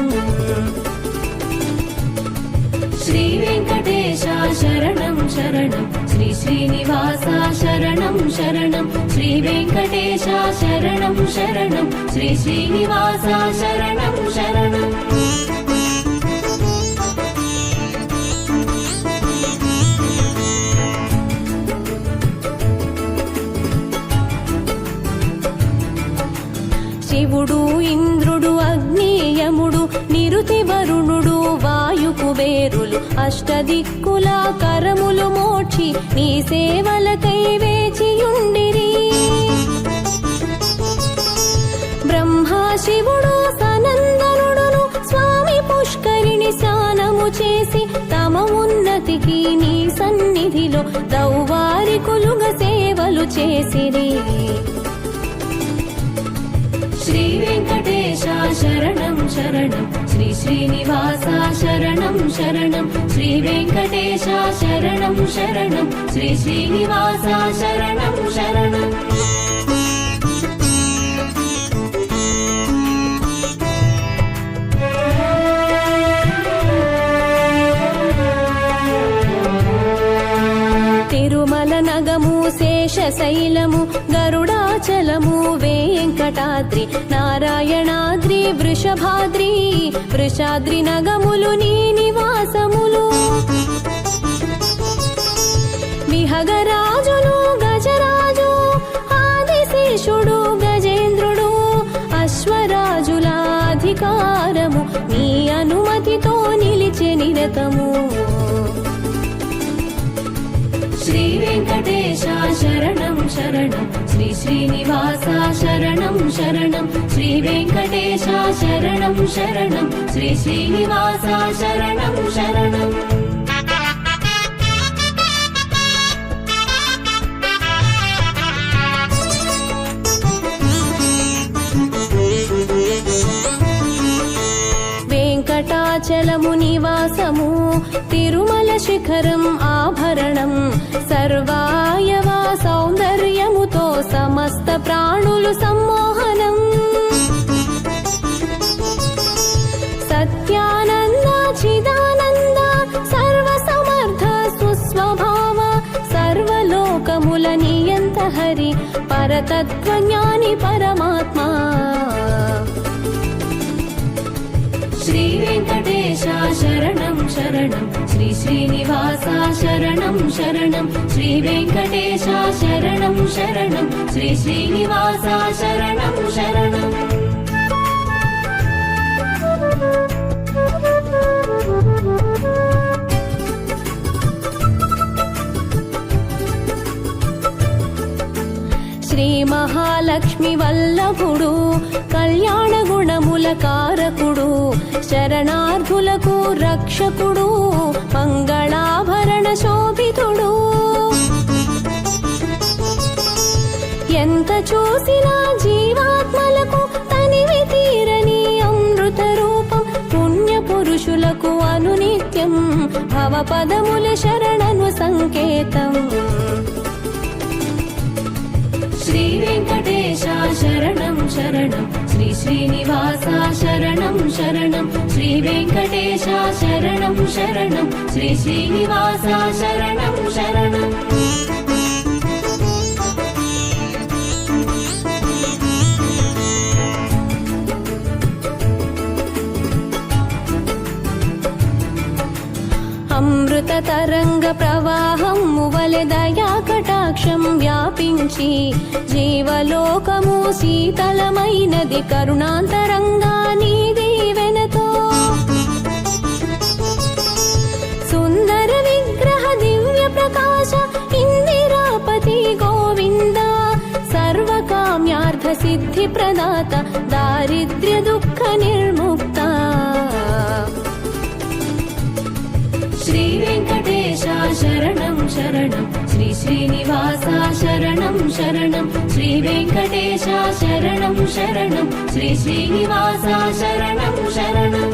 श्री वेंकटेश शरणं शरणं श्री श्रीनिवास शरणं शरणं श्री वेंकटेश शरणं शरणं श्री श्रीनिवास शरणं शरणं శివుడు ఇంద్రుడు అగ్నియముడు నిరుతి వరుణుడు వాయు కుబేరులు అష్టదిక్కుల కరములు మోక్షి నీ సేవలకై వేచియుండిరి బ్రహ్మా శివుడు సనందనుడును స్వామి పుష్కరిణి స్నానము చేసి తమ ఉన్నతికి నీ సన్నిధిలో దౌవారికులుగా సేవలు చేసిరి श्री वेंकटेश शरणं शरणं శరణం శ్రీ శ్రీనివాస శరణం శరణం శ్రీ వెంకటేశ శరణం శరణం శ్రీ శ్రీనివాస శరణం శరణం తిరుమల నగము శేషశైలము గరుడాచలము వెంకటాద్రి నారాయణాద్రి వృషభాద్రి వృషాద్రి నగములు నీ నివాసములు విహగరాజులు గజరాజు ఆదిశేషుడు గజేంద్రుడు అశ్వరాజుల అధికారము నీ అనుమతితో నిలిచె నిరతము శ్రీ వెంకటేశ శరణం శరణం శ్రీ శ్రీనివాస శరణం శరణం శ్రీ వెంకటేశ శరణం శరణం శ్రీ శ్రీనివాస శరణం శరణం వెంకటాచలము నివాసము తిరుమల శిఖరం ఆభరణం సర్వాయవ సౌందర్యముతో సమస్త ప్రాణులు సమ్మోహనం సత్యానంద చిదానంద సర్వ సమర్థ సుస్వభావ సర్వలోకముల నియంత హరి పరతత్వజ్ఞాని పరమాత్మా శ్రీ వెంకటేశ శరణం శరణం శ్రీ శ్రీనివాస శరణం శరణం శ్రీ వెంకటేశ శరణం శరణం శ్రీ శ్రీనివాస శరణం శరణం శ్రీ మహాలక్ష్మి వల్లభుడు కళ్యాణ గుణముల కారకుడు శరణార్థులకు రక్షకుడు మంగళాభరణ శోభితుడు ఎంత చూసినా జీవాత్మలకు తనివి తీరని అమృత రూపం పుణ్య పురుషులకు అనునిత్యం భవపదముల శరణను సంకేతం శ్రీ వెంకటేశ శరణం శరణం శ్రీ శ్రీనివాస శరణం శరణం శ్రీ వెంకటేశ శరణం శరణం శ్రీ శ్రీనివాస శరణం శరణం అమృత తరంగ ప్రవాహం మువలె దయా కటాక్షం వ్యాపించి జీవలోకము శీతలమైనది కరుణాంతరంగా నీ దీవెనతో సుందర విగ్రహ దివ్య ప్రకాశ ఇందిరాపతి గోవింద సర్వకామ్యార్థ సిద్ధి ప్రదాత దారిద్ర్య దుఃఖ నిర్ముక్త శ్రీ వెంకటేశ శరణం శరణం శ్రీ శ్రీనివాస శరణం శరణం శ్రీ వెంకటేశ శరణం శరణం శ్రీ శ్రీనివాస శరణం శరణం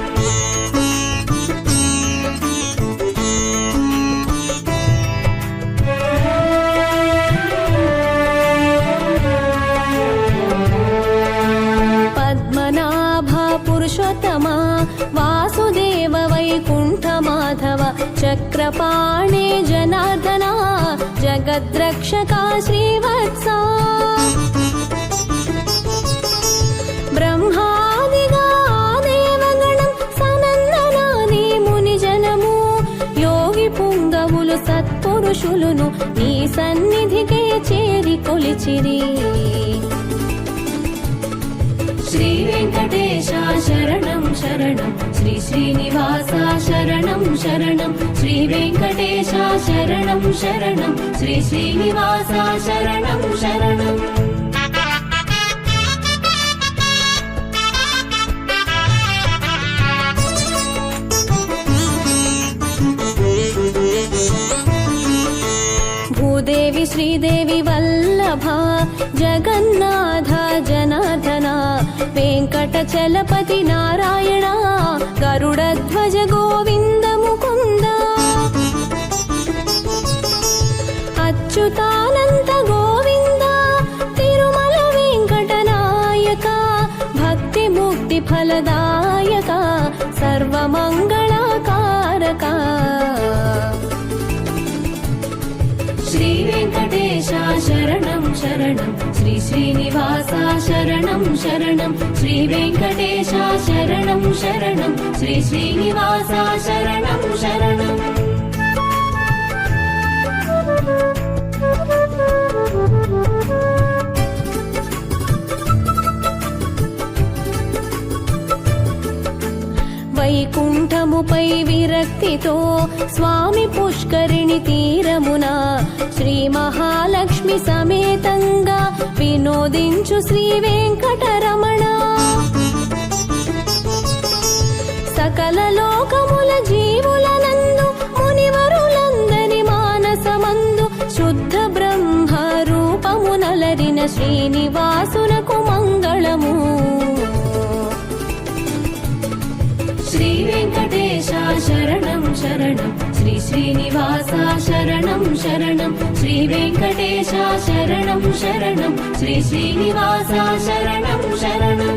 పద్మనాభ పురుషోత్తమ వాసుదేవ వైకుంఠ మాధవ చక్రపాణే జనార్దన జగద్రక్షక శ్రీవత్స బ్రహ్మాదిగా దేవగణం సనందనాని మునిజనము యోగి పుంగవులు సత్పురుషులును నీ సన్నిధికే చేరి కొలిచిరి శ్రీ వెంకటేశ శరణం శరణం శ్రీ శ్రీనివాస శరణం శరణం శ్రీ వెంకటేశ శరణం శరణం శ్రీ శ్రీనివాస శరణం శరణం భూదేవి శ్రీదేవి వల్లభ జగన్నాథ జనార్దన వెంకట వెంకటచలపతి నారాయణ గరుడధ్వజ గోవింద ముకుంద అచ్యుతానంత గోవింద తిరుమల వెంకటనాయక భక్తి ముక్తి ఫలదాయక సర్వమంగళకారక శ్రీ వెంకటేశ శరణం శరణం శ్రీ శ్రీనివాస శరణం శరణం శ్రీ వెంకటేశ శరణం శరణం శ్రీ శ్రీనివాస శరణం శరణం వైకుంఠముపై విరక్తితో స్వామి పుష్కరిణి తీరమున శ్రీ మహాలక్ష్మి సమేతంగా వినోదించు శ్రీ వెంకటరమణ సకల లోకముల జీవులనందు మునివరులందరి మానసమందు శుద్ధ బ్రహ్మ రూపమునలరిన శ్రీనివాసునకు మంగళము శ్రీ వెంకటేశ శరణం శరణం శ్రీ శ్రీనివాస శరణం శరణం శ్రీ వెంకటేశ శరణం శరణం శ్రీ శ్రీనివాస శరణం శరణం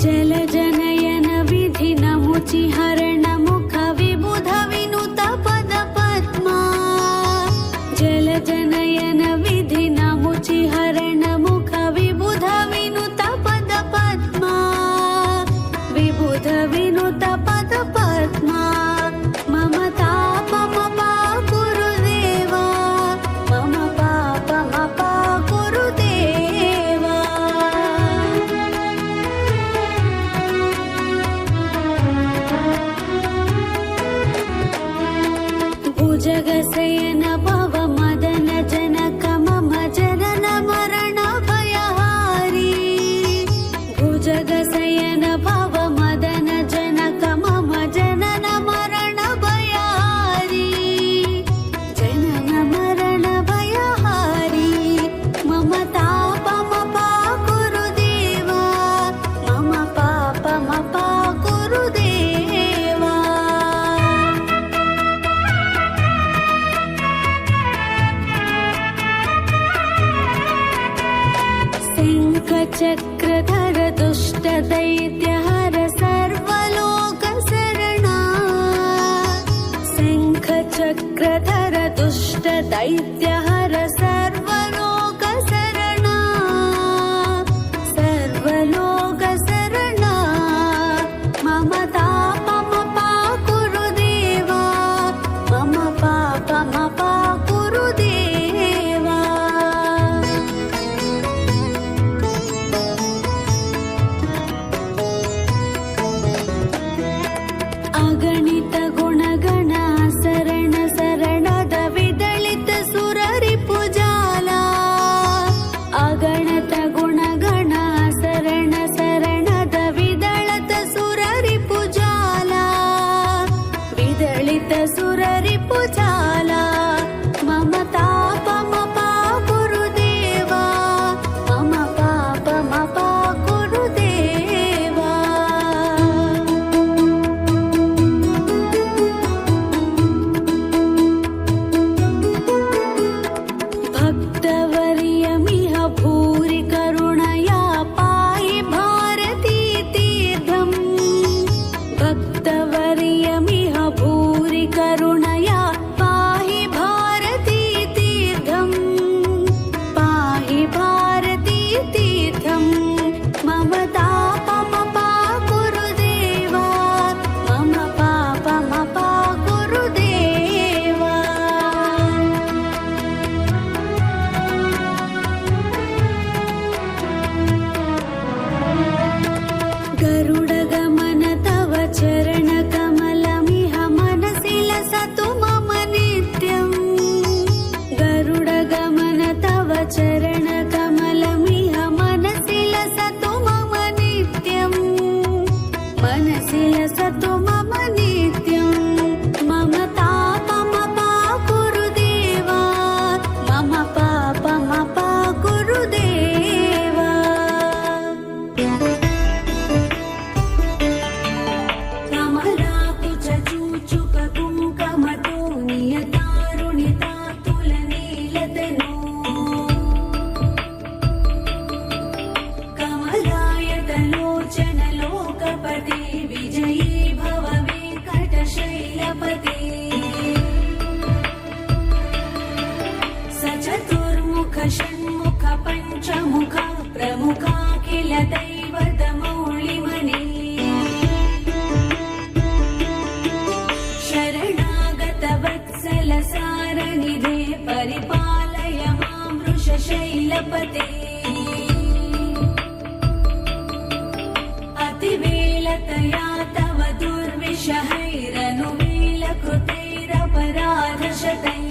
జలజనయన విధినముచి హరణ ముఖ విబుధ వినుత పద పద్మా జలజనయన విధినముచి హరణ ముఖ విబుధ వినుత పద పద్మా విబుధ వినుత పద పద్మా మమ తాపమ పాకురు దేవా మమ పాపమ పాకురు దేవా భుజగశయన భవ మదన జనక మమ జనన మరణ భయహారి భుజగశయన భవ మదన జనక మమ జనన మరణ భయహారి జనన మరణ భయహారి మమ తాపమ పాకురు దేవా మమ పాపమ పాకురు దేవా చక్రధర దుష్ట దైత్యహర సర్వలోక శరణా శంఖ చక్రధర దుష్ట దైత్యహర సర్వలోక శరణా సర్వలోక శరణా మమ తాపమ పాకురు దేవా మమ పాపమ పాకురు దేవా प्रमुखाखिल दैवतमौलिमने शरणागत वत्सल सारनिधे परिपालय मां वृषशैलपते अतिवेलतया तव दुर्विषहैरनुवेलकृतैरपराधशतैः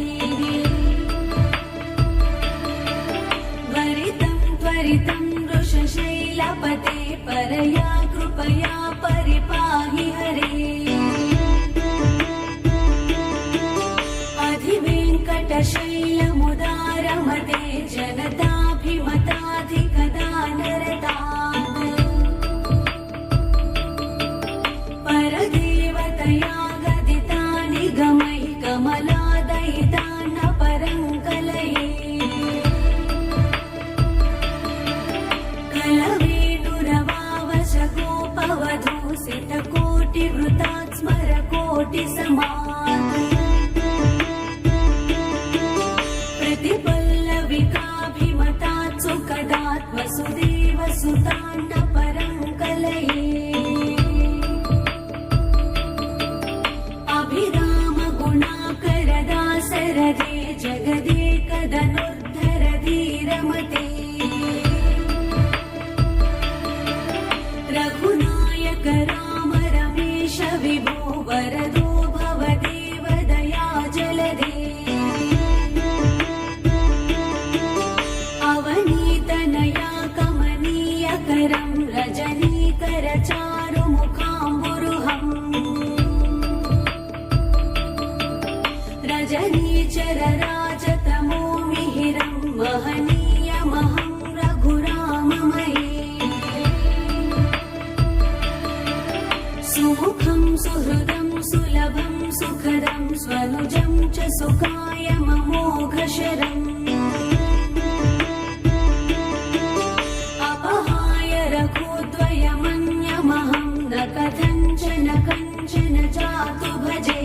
वरितं त्वरितं वृषशैलपते परया कृपया परिपाहि हरे अधिवेङ्कटशैलमुदारमते जनताभिमताधिकदानरतात् परदेवतया गदितानि गमै कमलादयितान्न परङ्कलये कलवेणुरवावशगोपवधूसितकोटिवृतात् स्मरकोटिसमात् प्रतिपल्लविकाभिमतात् सुखदात् वसुदेवसुतान्न परङ्कलये अभिरामगुणाकरदासरथे जगदेकधनुर्धर धीरमते रघुनायक राम रमेश विभो वरदो भवदेव दया जलदे अवनीतनया कमनीयकरं रजनीकर चारुमुखाम्बुरुहम् रजनीचर राजतमो मिहिरं महनीयमहं रघुराममये सुमुखं सुहृदं सुलभं सुखदं स्वनुजं च सुखाय ममोघशरम् अपहाय रघुद्वयमन्यमहं न कथञ्चन कञ्चन जातु भजे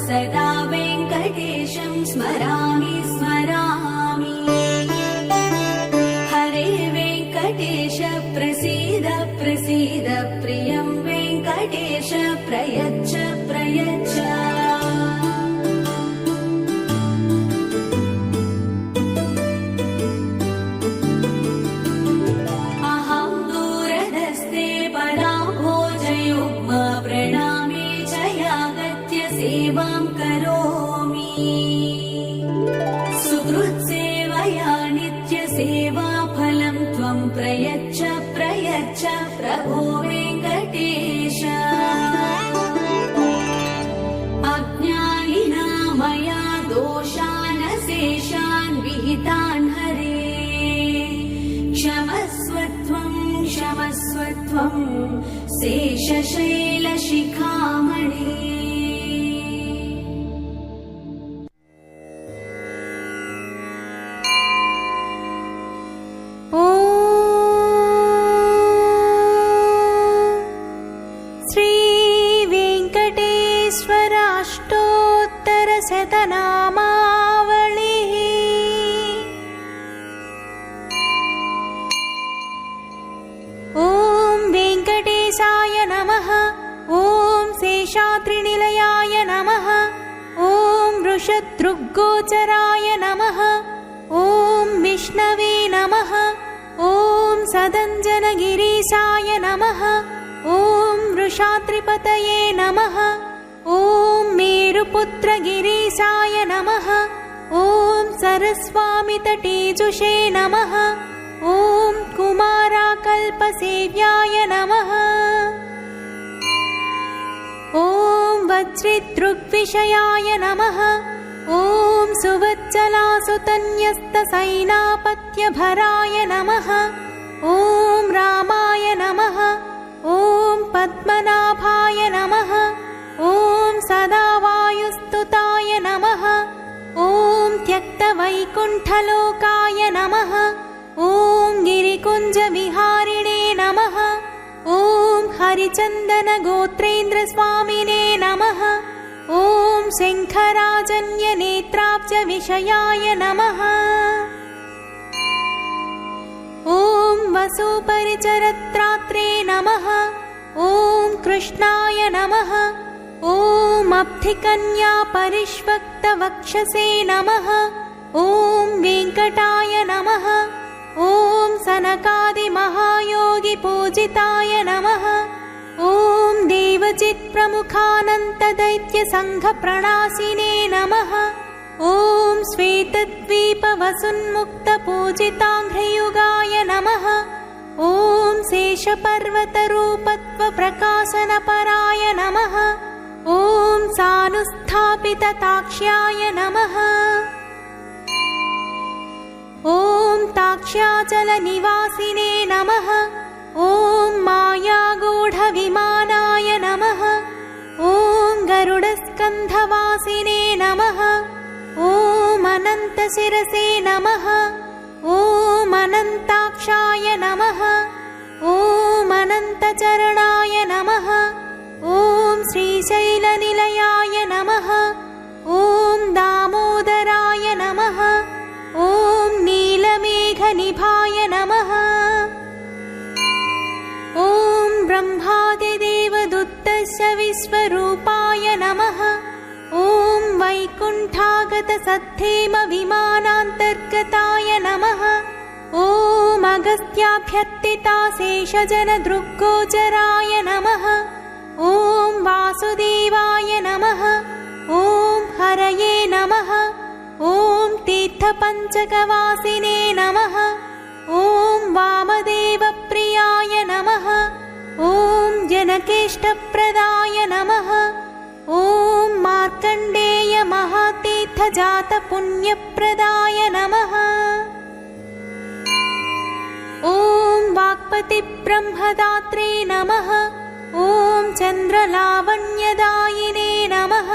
सदा वेङ्कटेशं स्मरामि स्मरामि हरे वेङ्कटेश प्रसीद प्रसीद प्रियं वेङ्कटेश प्रयच्छ प्रयच्छ अहं दूरधस्ते पदाम्भोजयुग्म प्रणामे च यागत्य सेवां करोमि सुहृत्सेवया नित्यसेवाफलं त्वं प्रयच्छ प्रयच्छ प्रभो वेङ्कटेश अज्ञानिना मया दोषान् शेषान् विहितान् हरे क्षमस्व त्वं शेषशैलशिखामणे शतनामावलिः ॐ वेङ्कटेशाय नमः ॐ शेषाद्रिनिलयाय नमः ॐ वृषदृग्गोचराय नमः ॐ विष्णवे नमः ॐ सदञ्जनगिरीशाय नमः ॐ वृषाद्रिपतये नमः ॐ मेरुपुत्रगिरीशाय नमः ॐ सरस्वामितटेजुषे नमः ॐ कुमाराकल्पसेव्याय नमः ॐ वज्रिदृग्विषयाय नमः ॐ सुवत्सलासुतन्यस्तसैनापत्यभराय नमः ॐ रामाय नमः ॐ पद्मनाभाय नमः ॐ सदावायुस्तुताय नमः ॐ त्यक्तवैकुण्ठलोकाय नमः ॐ गिरिकुञ्जविहारिणे नमः। ॐ हरिचन्दनगोत्रेन्द्रस्वामिने नमः। ॐ शङ्खराजन्यनेत्राब्जविषयाय नमः। ॐ वसुपरिचरत्रात्रे नमः। ॐ कृष्णाय नमः। ॐ अब्धिकन्या परिष्वक्तवक्षसे नमः। ॐ वेङ्कटाय नमः। ॐ सनकादिमहायोगिपूजिताय नमः। ॐ देवचित्प्रमुखानन्तदैत्यसङ्घप्रणासिने नमः। ॐ श्वेतद्वीपवसुन्मुक्तपूजिताङ्घ्रियुगाय नमः। ॐ शेषपर्वतरूपत्वप्रकाशनपराय नमः। ॐ सानुस्थापितताक्ष्याय नमः। ॐ ताक्ष्याचलनिवासिने नमः। ॐ मायागूढविमानाय नमः। ॐ गरुडस्कन्धवासिने नमः। ॐ अनन्तशिरसे नमः। ॐ अनन्ताक्षाय नमः। ॐ अनन्तचरणाय नमः। ॐ श्रीशैलनिलयाय नमः। ॐ दामोदराय नमः। ॐ नीलमेघनिभाय नमः। ॐ ब्रह्मादिदेवदुत्तस्य विश्वरूपाय नमः। ॐ वैकुण्ठागतसद्धेमविमानान्तर्गताय नमः। ॐ अगस्त्याभ्यर्थिताशेषजनदृग्गोचराय नमः। ॐ वासुदेवाय नमः। ॐ हरये नमः। ॐ तीर्थपञ्चकवासिने नमः। ॐ वामदेवप्रियाय नमः। ॐ जनकेष्टप्रदाय नमः। ॐ मार्कण्डेयमहातीर्थजातपुण्यप्रदाय नमः। ॐ वाक्पतिब्रह्मदात्रे नमः। ॐ चन्द्रलावण्यदायिने नमः।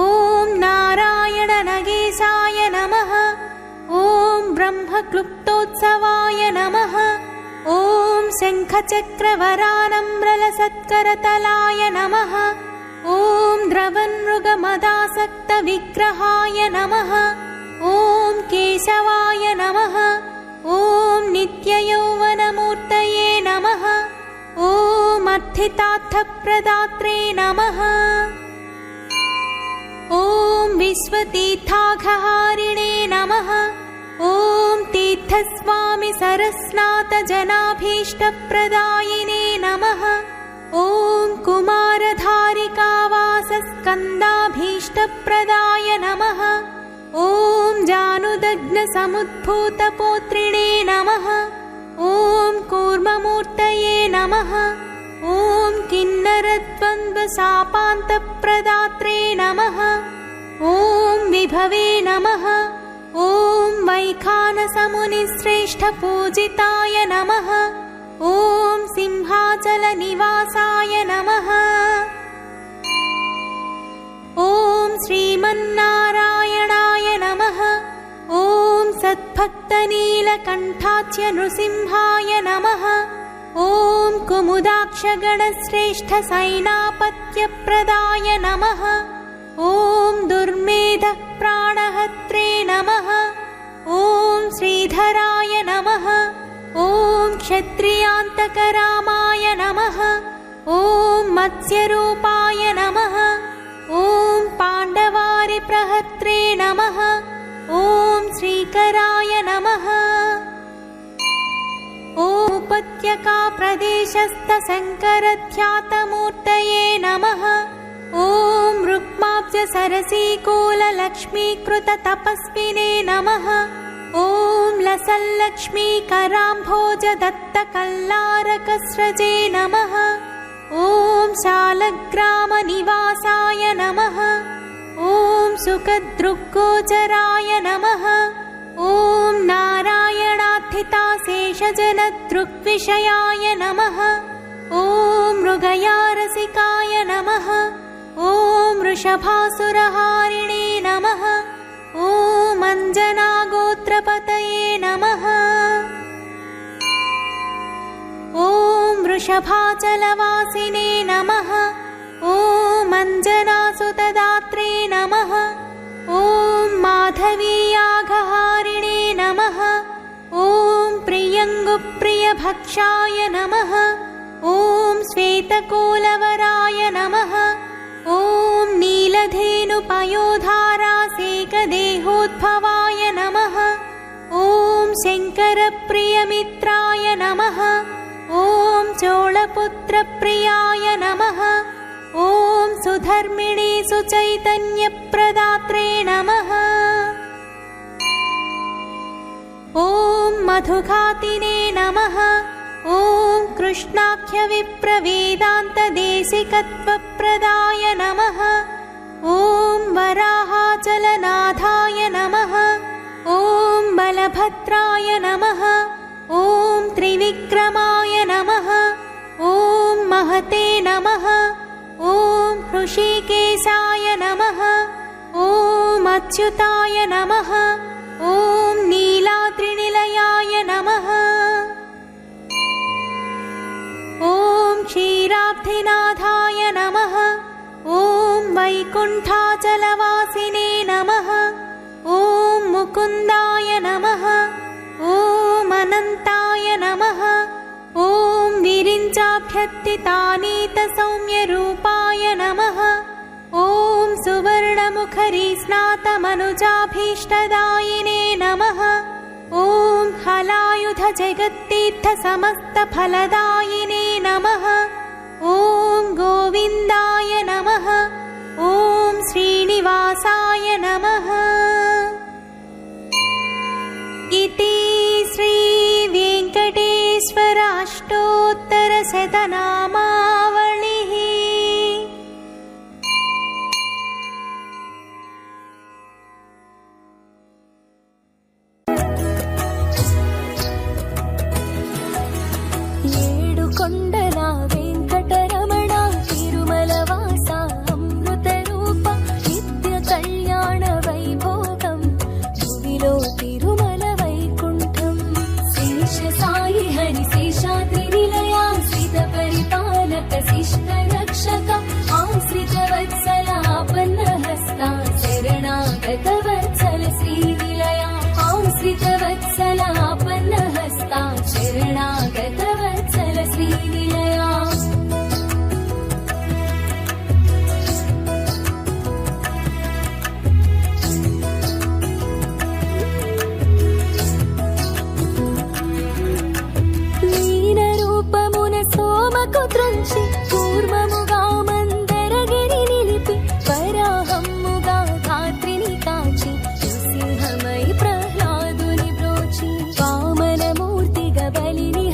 ॐ नारायणनगेशाय नमः। ॐ ब्रह्मक्लुप्तोत्सवाय नमः। ॐ शङ्खचक्रवरानम्रलसत्करतलाय नमः। ॐ द्रवन्मृगमदासक्तविग्रहाय नमः। ॐ केशवाय नमः। ॐ नित्ययौवनमूर्तये नमः। ॐ अर्थितार्थप्रदात्रे नमः। ॐ विश्वतीर्थाघहारिणे नमः। ॐ तीर्थस्वामि सरस्नातजनाभीष्टप्रदायिने नमः। ॐ कुमारधारिकावासस्कन्दाभीष्टप्रदाय नमः। ॐ जानुदग्नसमुद्भूतपोत्रिणे नमः। ॐ कूर्ममूर्तये नमः। ॐ किन्नरद्वन्द्वशापान्तप्रदात्रे नमः। ॐ विभवे नमः। ॐ वैखानसमुनिश्रेष्ठपूजिताय नमः। ॐ सिंहाचलनिवासाय नमः। ॐ श्रीमन्नारायणाय नमः। ॐ सद्भक्तनीलकण्ठाच्य नृसिंहाय नमः। ॐ कुमुदाक्षगणश्रेष्ठसैनापत्यप्रदाय नमः। ॐ दुर्मेधप्राणहत्रे नमः। ॐ श्रीधराय नमः। ॐ क्षत्रियान्तकरामाय नमः। ॐ मत्स्यरूपाय नमः। ॐ पाण्डवारिप्रहत्रे नमः। ॐ श्रीकराय नमः। ॐ उपत्यकाप्रदेशस्थशङ्करध्यातमूर्तये नमः। ॐ रुक्माब्जसरसीकुललक्ष्मीकृततपस्विने नमः। ॐ लसल्लक्ष्मीकराम्भोजदत्तकल्लारकस्रजे नमः। ॐ शालग्रामनिवासाय नमः। ॐ सुखदृग्गोचराय नमः। ॐ नारायणार्थिताशेषजनदृग्विषयाय नमः। ॐ मृगयारसिकाय नमः। ॐ वृषभासुरहारिणे नमः। ॐ अञ्जनागोत्रपतये नमः। वृषभाचलवासिने नमः ॐ अञ्जनासुतदात्रे नमः ॐ माधवीयाघहारिणे नमः ॐ प्रियङ्गुप्रियभक्षाय नमः ॐ श्वेतकोलवराय नमः ॐ नीलधेनुपयोधारासेकदेहोद्भवाय नमः ॐ शङ्करप्रियमित्राय नमः ॐ चोळपुत्रप्रियाय नमः ॐ सुधर्मिणे सुचैतन्यप्रदात्रे नमः ॐ मधुघातिने नमः ॐ कृष्णाख्यविप्रवेदान्तदेशिकत्वप्रदाय नमः ॐ वराहाचलनाथाय नमः ॐ बलभद्राय नमः ॐ त्रिविक्रमाय नमः ॐ महते नमः ॐ हृषीकेशाय नमः ॐ अच्युताय नमः ॐ नीलाद्रिनिलयाय नमः ॐ क्षीराब्धिनाथाय नमः ॐ वैकुण्ठाचलवासिने नमः ॐ मुकुन्दाय नमः ॐ अनन्ताय नमः ॐ विरिञ्चाभ्यर्थितानीतसौम्यरूपाय नमः ॐ सुवर्णमुखरीस्नातमनुजाभीष्टदायिने नमः ॐ हलायुधजगत्तीर्थसमस्तफलदायिने नमः ॐ गोविन्दाय नमः ॐ श्रीनिवासाय नमः इति श्रीवेङ्कटेश्वराष्टोत्तरशतनामावलिः। ఏడుకొండల వెంకటరమణ తిరుమలవాస అమృతరూప నిత్య కళ్యాణ వైభోగం భువిలో తిరుమల వైకుంఠం శేష సాయి హరి శేషాద్రి నిలయాశ్రిత పరిపాలక శిష్ట రక్షక ఆశ్రిత వత్సలాపన్న హస్త శరణాగత వత్సల శ్రీ నిలయ ఆశ్రిత వత్సలాపన్న హస్త శరణాగత వత్సల శ్రీ నిలయ లీన రూపమున సోమకు త్రుంచి కూర్మముగా మందరగిరి నిలిపి వరాహమ్ముగా ధాత్రిని కాచి నృసింహమై ప్రహ్లాదుని బ్రోచి వామనమూర్తిగా బలిని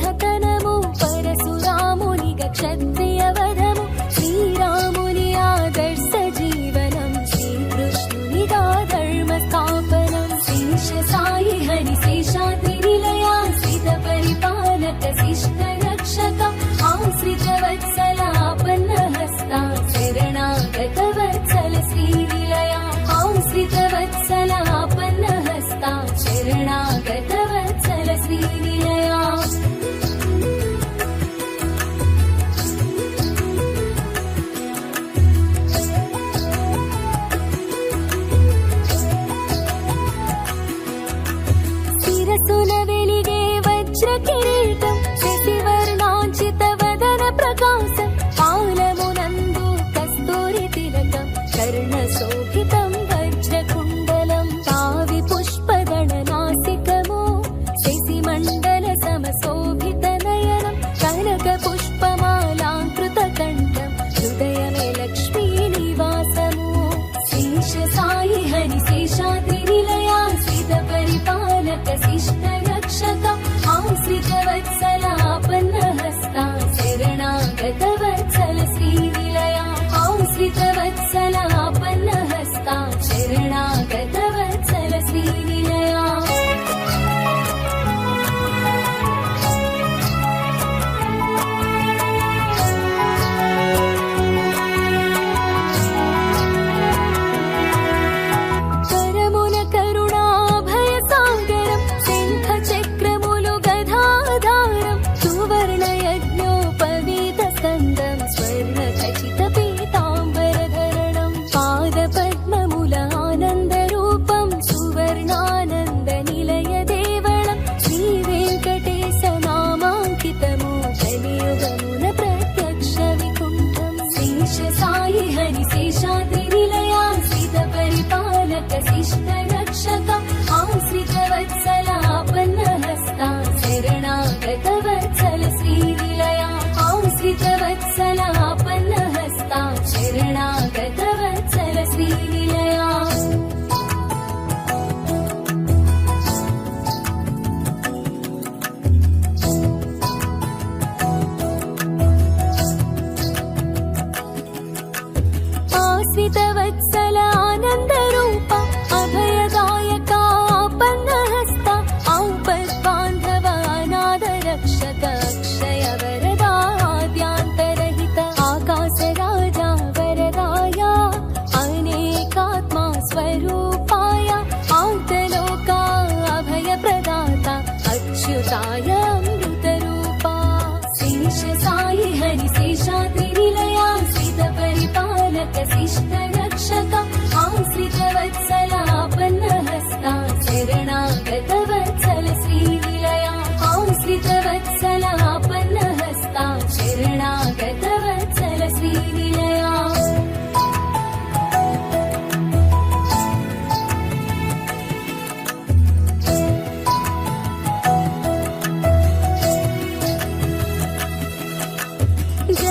आश्रितवत्सलापन्नहस्ता शरणागतवत्सल श्रीनिलया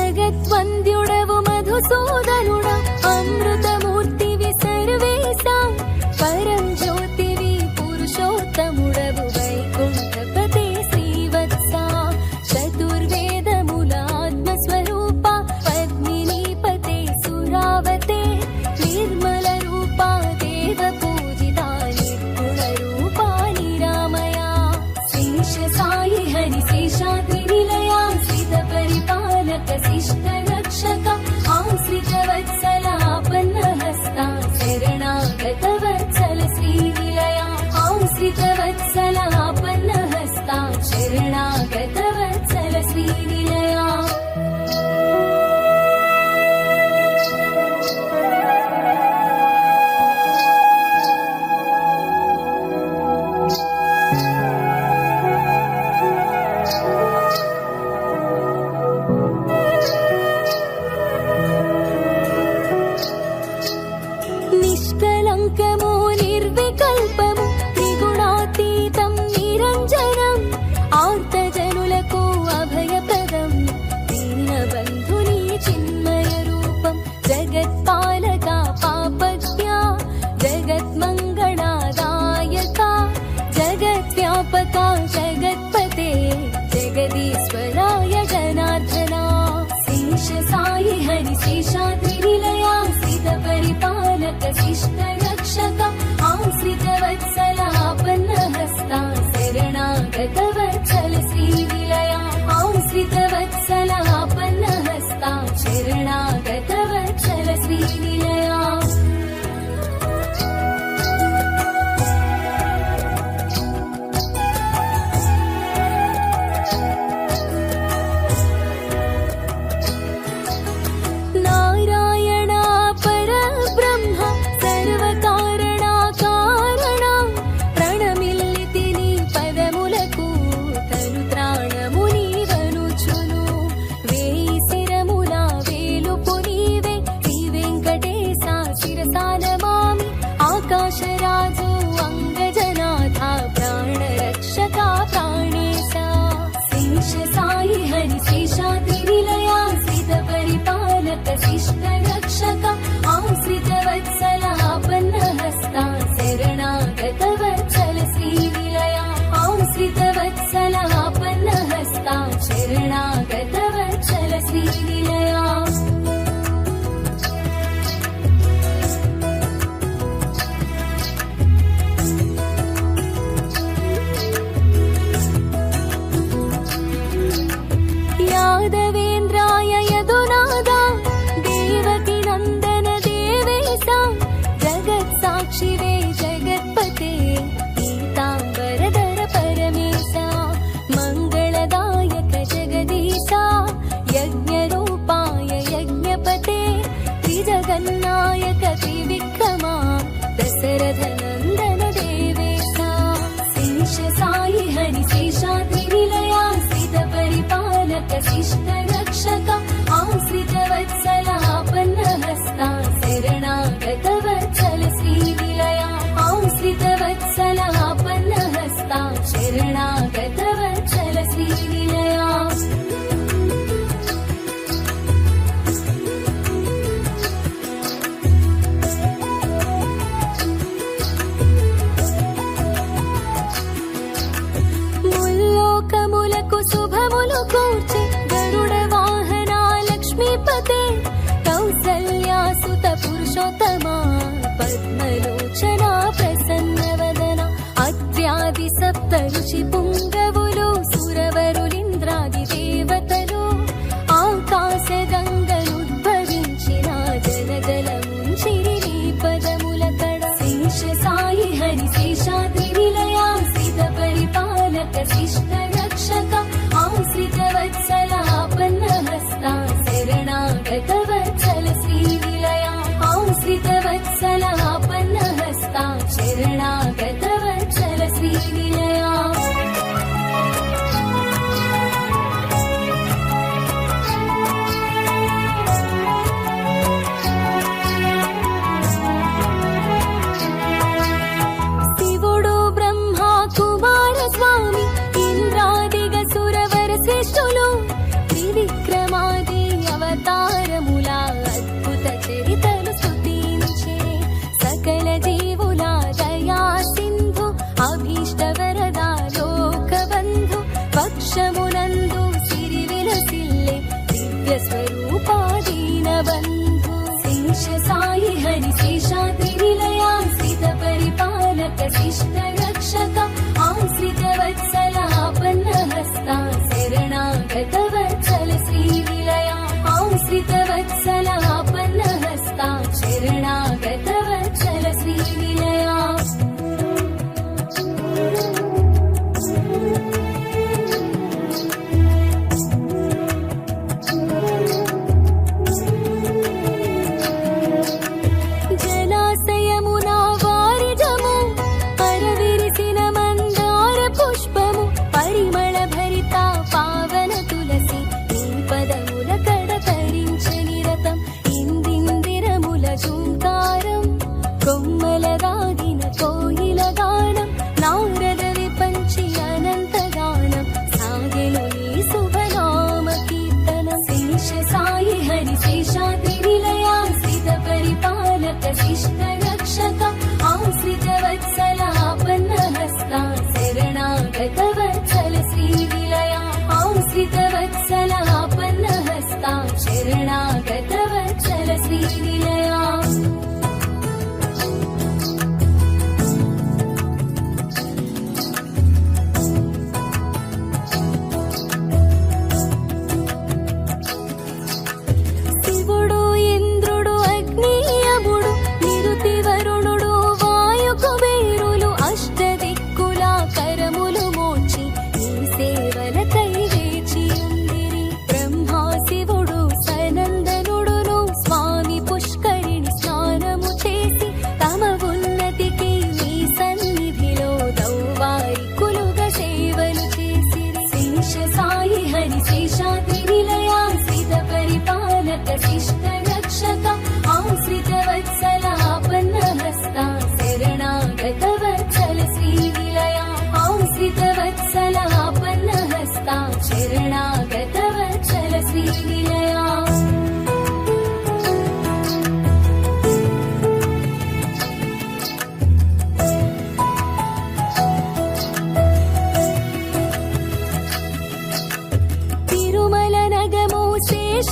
జగద్వంద్యుడవు మధుసూదనుడ అమృతమూర్తివి సర్వేశా పరం జ్యోతివి పురుషోత్తముడవు వైకుంఠపతే శ్రీవత్స చతుర్వేదముల ఆత్మస్వరూప పద్మినీపతే సురావతే నిర్మల రూపా దేవ పూజితా నిర్గుణ రూపా నిరామయా శేష సాయి హరి శేషాద్రి నిలయా శ్రిత పరిపాలక శిష్ట రక్షక ఆశ్రితవత్సలాపన్నహస్తా శరణాగతవత్సల శ్రీనిలయా ఆశ్రితవత్సలాపన్నహస్తా శరణాగతవత్సల శ్రీనిలయా నిష్కలంకము నిర్వికల్పము త్రిగుణాతీతం నిరంజనం ఆర్తజనులకు అభయప్రదం దీనబంధుని చిన్మయ రూపం జగత్పాలక పాపజ్ఞ జగన్మంగళదాయక జగద్వ్యాపక జగత్పతే జగదీశ్వరాయ జనార్దనా శేష సాయి హరి శేషాద్రి నిలయా శ్రిత పరిపాలక శిష్ట రక్షక ఆశ్రితవత్సలాపన్నహస్తా శరణాగతవత్సల శ్రీనిలయా ఆశ్రితవత్సలాపన్నహస్తా శరణాగతవత్సల శ్రీనిలయా నారాయణ పరబ్రహ్మ సర్వకారణాకారణ ప్రణమిల్లితిని పదములకు తను త్రాణముని వనుచును వేయి శిరముల వేలుపు నీవే శ్రీ వెంకటేశ శిరసానమామి ఆకాశరాజు అంగజనాథ ప్రాణరక్షక ప్రాణేశ శేష సాయి హరి శేషాద్రి నిలయా శ్రిత పరిపాలక శిష్ట రక్షక ఆశ్రితవత్సలాపన్నహస్తా శరణాగతవత్సల శ్రీనిలయా ఆశ్రితవత్సలాపన్నహస్తా శరణాగతవత్సల శ్రీనిలయా యాదవేంద్రాయ యదునాదా దేవకి నందన దేవేశ జగత్ సాక్షివే జగత్పతే పీతాంబరధర పరమేశ మంగళదాయక జగదీశ యజ్ఞరూపాయ యజ్ఞపతే త్రిజగన్నాయక త్రివిక్రమా దశరథ నందన దేవేశ శేష సాయి హరి శేషాద్రి నిలయా శ్రిత పరిపాలక శిష్ట రక్షక ఆశ్రితవత్సలాపన్నహస్తా శరణాగతవత్సల శ్రీనిలయా ఆశ్రితవత్సలాపన్నహస్తా శరణాగతవత్సల శ్రీనిలయా ముల్లోకములకు శుభములు కూర్చి గరుడ వాహన లక్ష్మీపతే కౌసల్యాసుత పురుషోత్తమా పద్మలోచన ప్రసన్నవదన అత్ర్యాది సప్త ఋషి పుంగవులు సురవరులింద్రాది దేవతలు ఆకాశ గంగనుద్భవించిన జలజల ముంచిరి నీ పదముల కడ శేష సాయి హరి శేషాద్రి నిలయా శ్రిత పరిపాలక శిష్ట రక్షక ఆశ్రితవత్సలాపన్నహస్తా శరణాగతవత్సల శ్రీనిలయా ఆశ్రితవత్సలాపన్నహస్తా శరణాగతవత్సల శ్రీనిలయా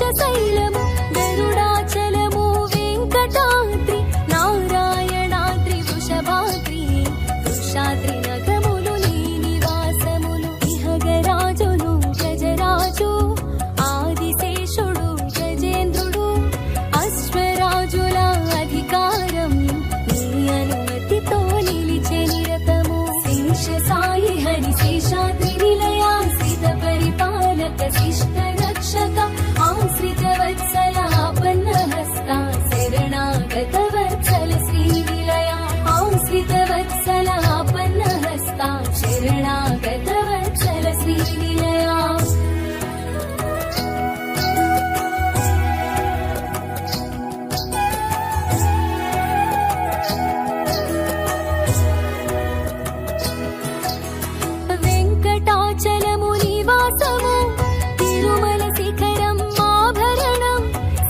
శేషశైలము గరుడాచలము వెంకటాద్రి నారాయణాద్రి వృషభాద్రి వృషాద్రి నగములు నీ నివాసములు ఇహగరాజులు గజరాజు ఆదిశేషుడు గజేంద్రుడు అశ్వరాజుల అధికారం నీ అనుమతితో నిలిచే నిరతము శేష సాయి హరి శేషాద్రి నిలయాశ్రిత పరిపాలక శిష్ట రక్షక ఆశ్రిత వత్సల ఆపన్న హస్త శరణాగత వత్సల శ్రీ నిలయ ఆశ్రిత వత్సల ఆపన్న హస్త శరణాగత వత్సల శ్రీ నిలయ వెంకటాచలము నివాసము తిరుమల శిఖరం ఆభరణం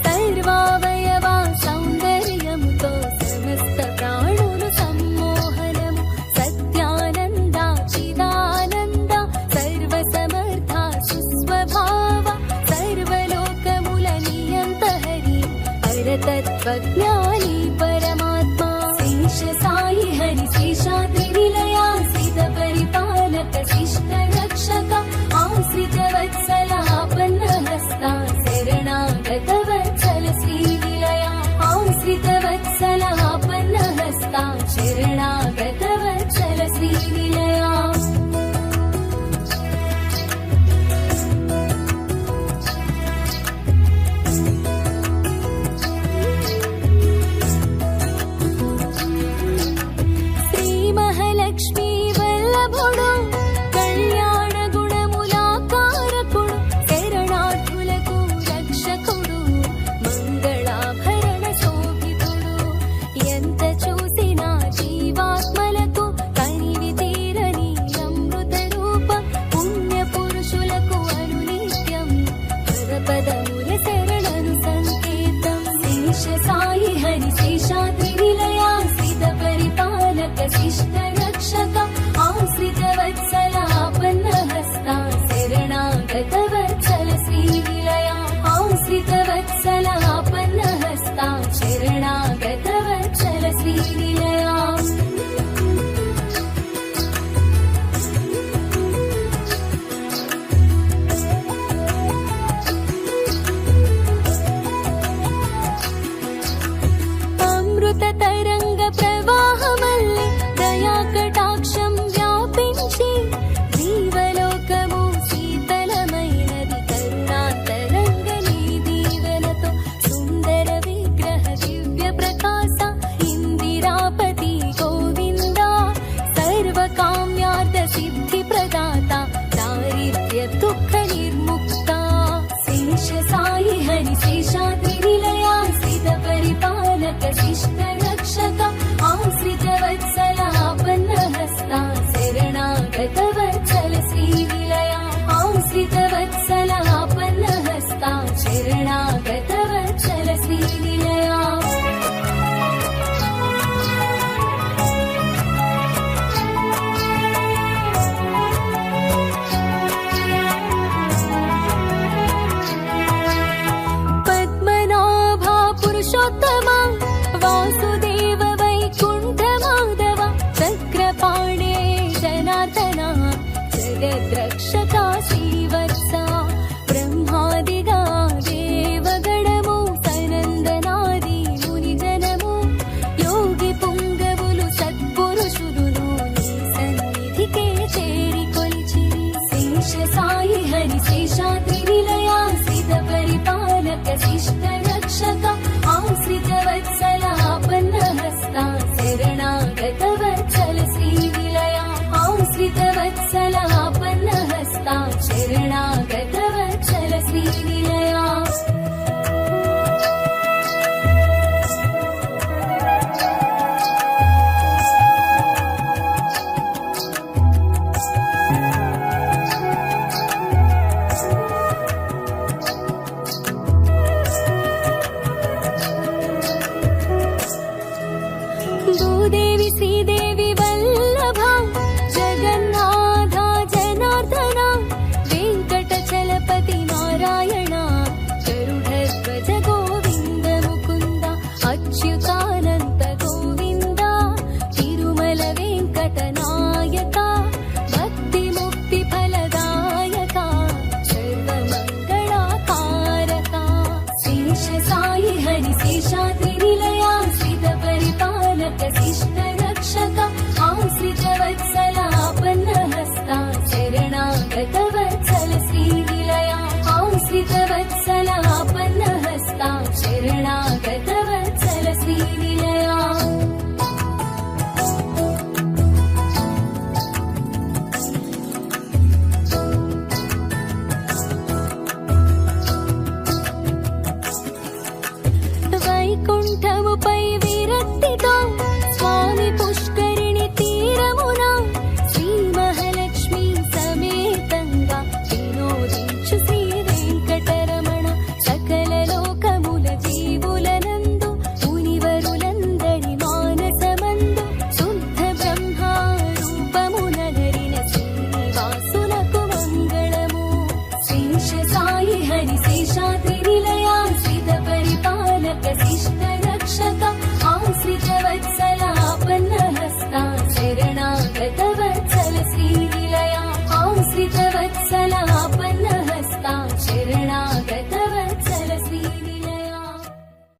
సర్వావయవ సౌందర్యముతో సమస్త ప్రాణులు సమ్మోహనము సత్యానంద చిదానంద సర్వసమర్థ సుస్వభావ సర్వలోకముల నియంత హరి పరతత్వజ్ఞాని పరమాత్మ శేష సాయి హరి శేషాద్రి నిలయాశ్రిత పరిపాలక శిష్ట రక్షక ఆశ్రిత వత్సల ఆపన్న హస్త శరణాగత వత్సల శ్రీ నిలయ ఆశ్రిత వత్సల ఆపన్న హస్త శరణాగత వత్సల శ్రీ నిలయ శ్రీ మహాలక్ష్మి వల్లభుడు కళ్యాణ గుణములాకారకుడు శరణార్థులకు రక్షకుడు మంగళాభరణ శోభితుడు ఎంత చూసినా జీవాత్మలకు కనివి తీరని అమృత రూప పుణ్య పురుషులకు అనునిత్యం పదపదముల శరణను సంకేతం శేష సాయి హరి శేషాద్రి నిలయాశ్రిత పరిపాలక శిష్ట రక్షక ఆశ్రిత వత్సల ఆపన్న హస్త శరణాగత వత్సల శ్రీ నిలయ ఆశ్రిత వత్సల ఆపన్న హస్త శరణాగత వత్సల శ్రీ నిలయ అమృత తరంగ ప్రవాహమల్లి దయా కటాక్షం వ్యాపించి జీవలోకము శీతలమైనది కరుణాంతరంగ నీ దీవెనతో సుందర విగ్రహ దివ్య ప్రకాశ ఇందిరాపతి గోవింద సర్వకామ్యార్థ సిద్ధి ప్రదాత దారిద్ర్య దుఃఖ నిర్ముక్త శేష సాయి హరి శేషాద్రి నిలయాశ్రిత పరిపాలక శిష్ట రక్షక ఆశ్రిత వత్సల ఆపన్న హస్త శరణాగత వత్సల శ్రీ నిలయ ఆశ్రిత వత్సల ఆపన్న హస్త శరణాగత వత్సల శ్రీ నిలయ పద్మనాభ పురుషోత్తమ వాసుదేవ వైకుంఠ మాధవ చక్రపాణే జనార్దన జగద్రక్షక శ్రీవత్స బ్రహ్మాదిగా దేవగణము సనందనాది మునిజనము యోగి పుంగవులు సత్పురుషులు నీ సన్నిధికే చేరి కొలిచి శేష సాయి హరి శేషాద్రి నిలయాశ్రిత పరిపాలక శిష్ట రక్షక ఆశ్రిత వత్సల ఆపన్న హస్త శరణాగత వత్సల శ్రీ నిలయ ఆశ్రిత వత్సల ఆపన్న హస్త శరణాగత వత్సల శ్రీ నిలయ భూదేవి శ్రీదేవి వల్లభ జగన్నాథ జనార్దన వెంకటచల श्री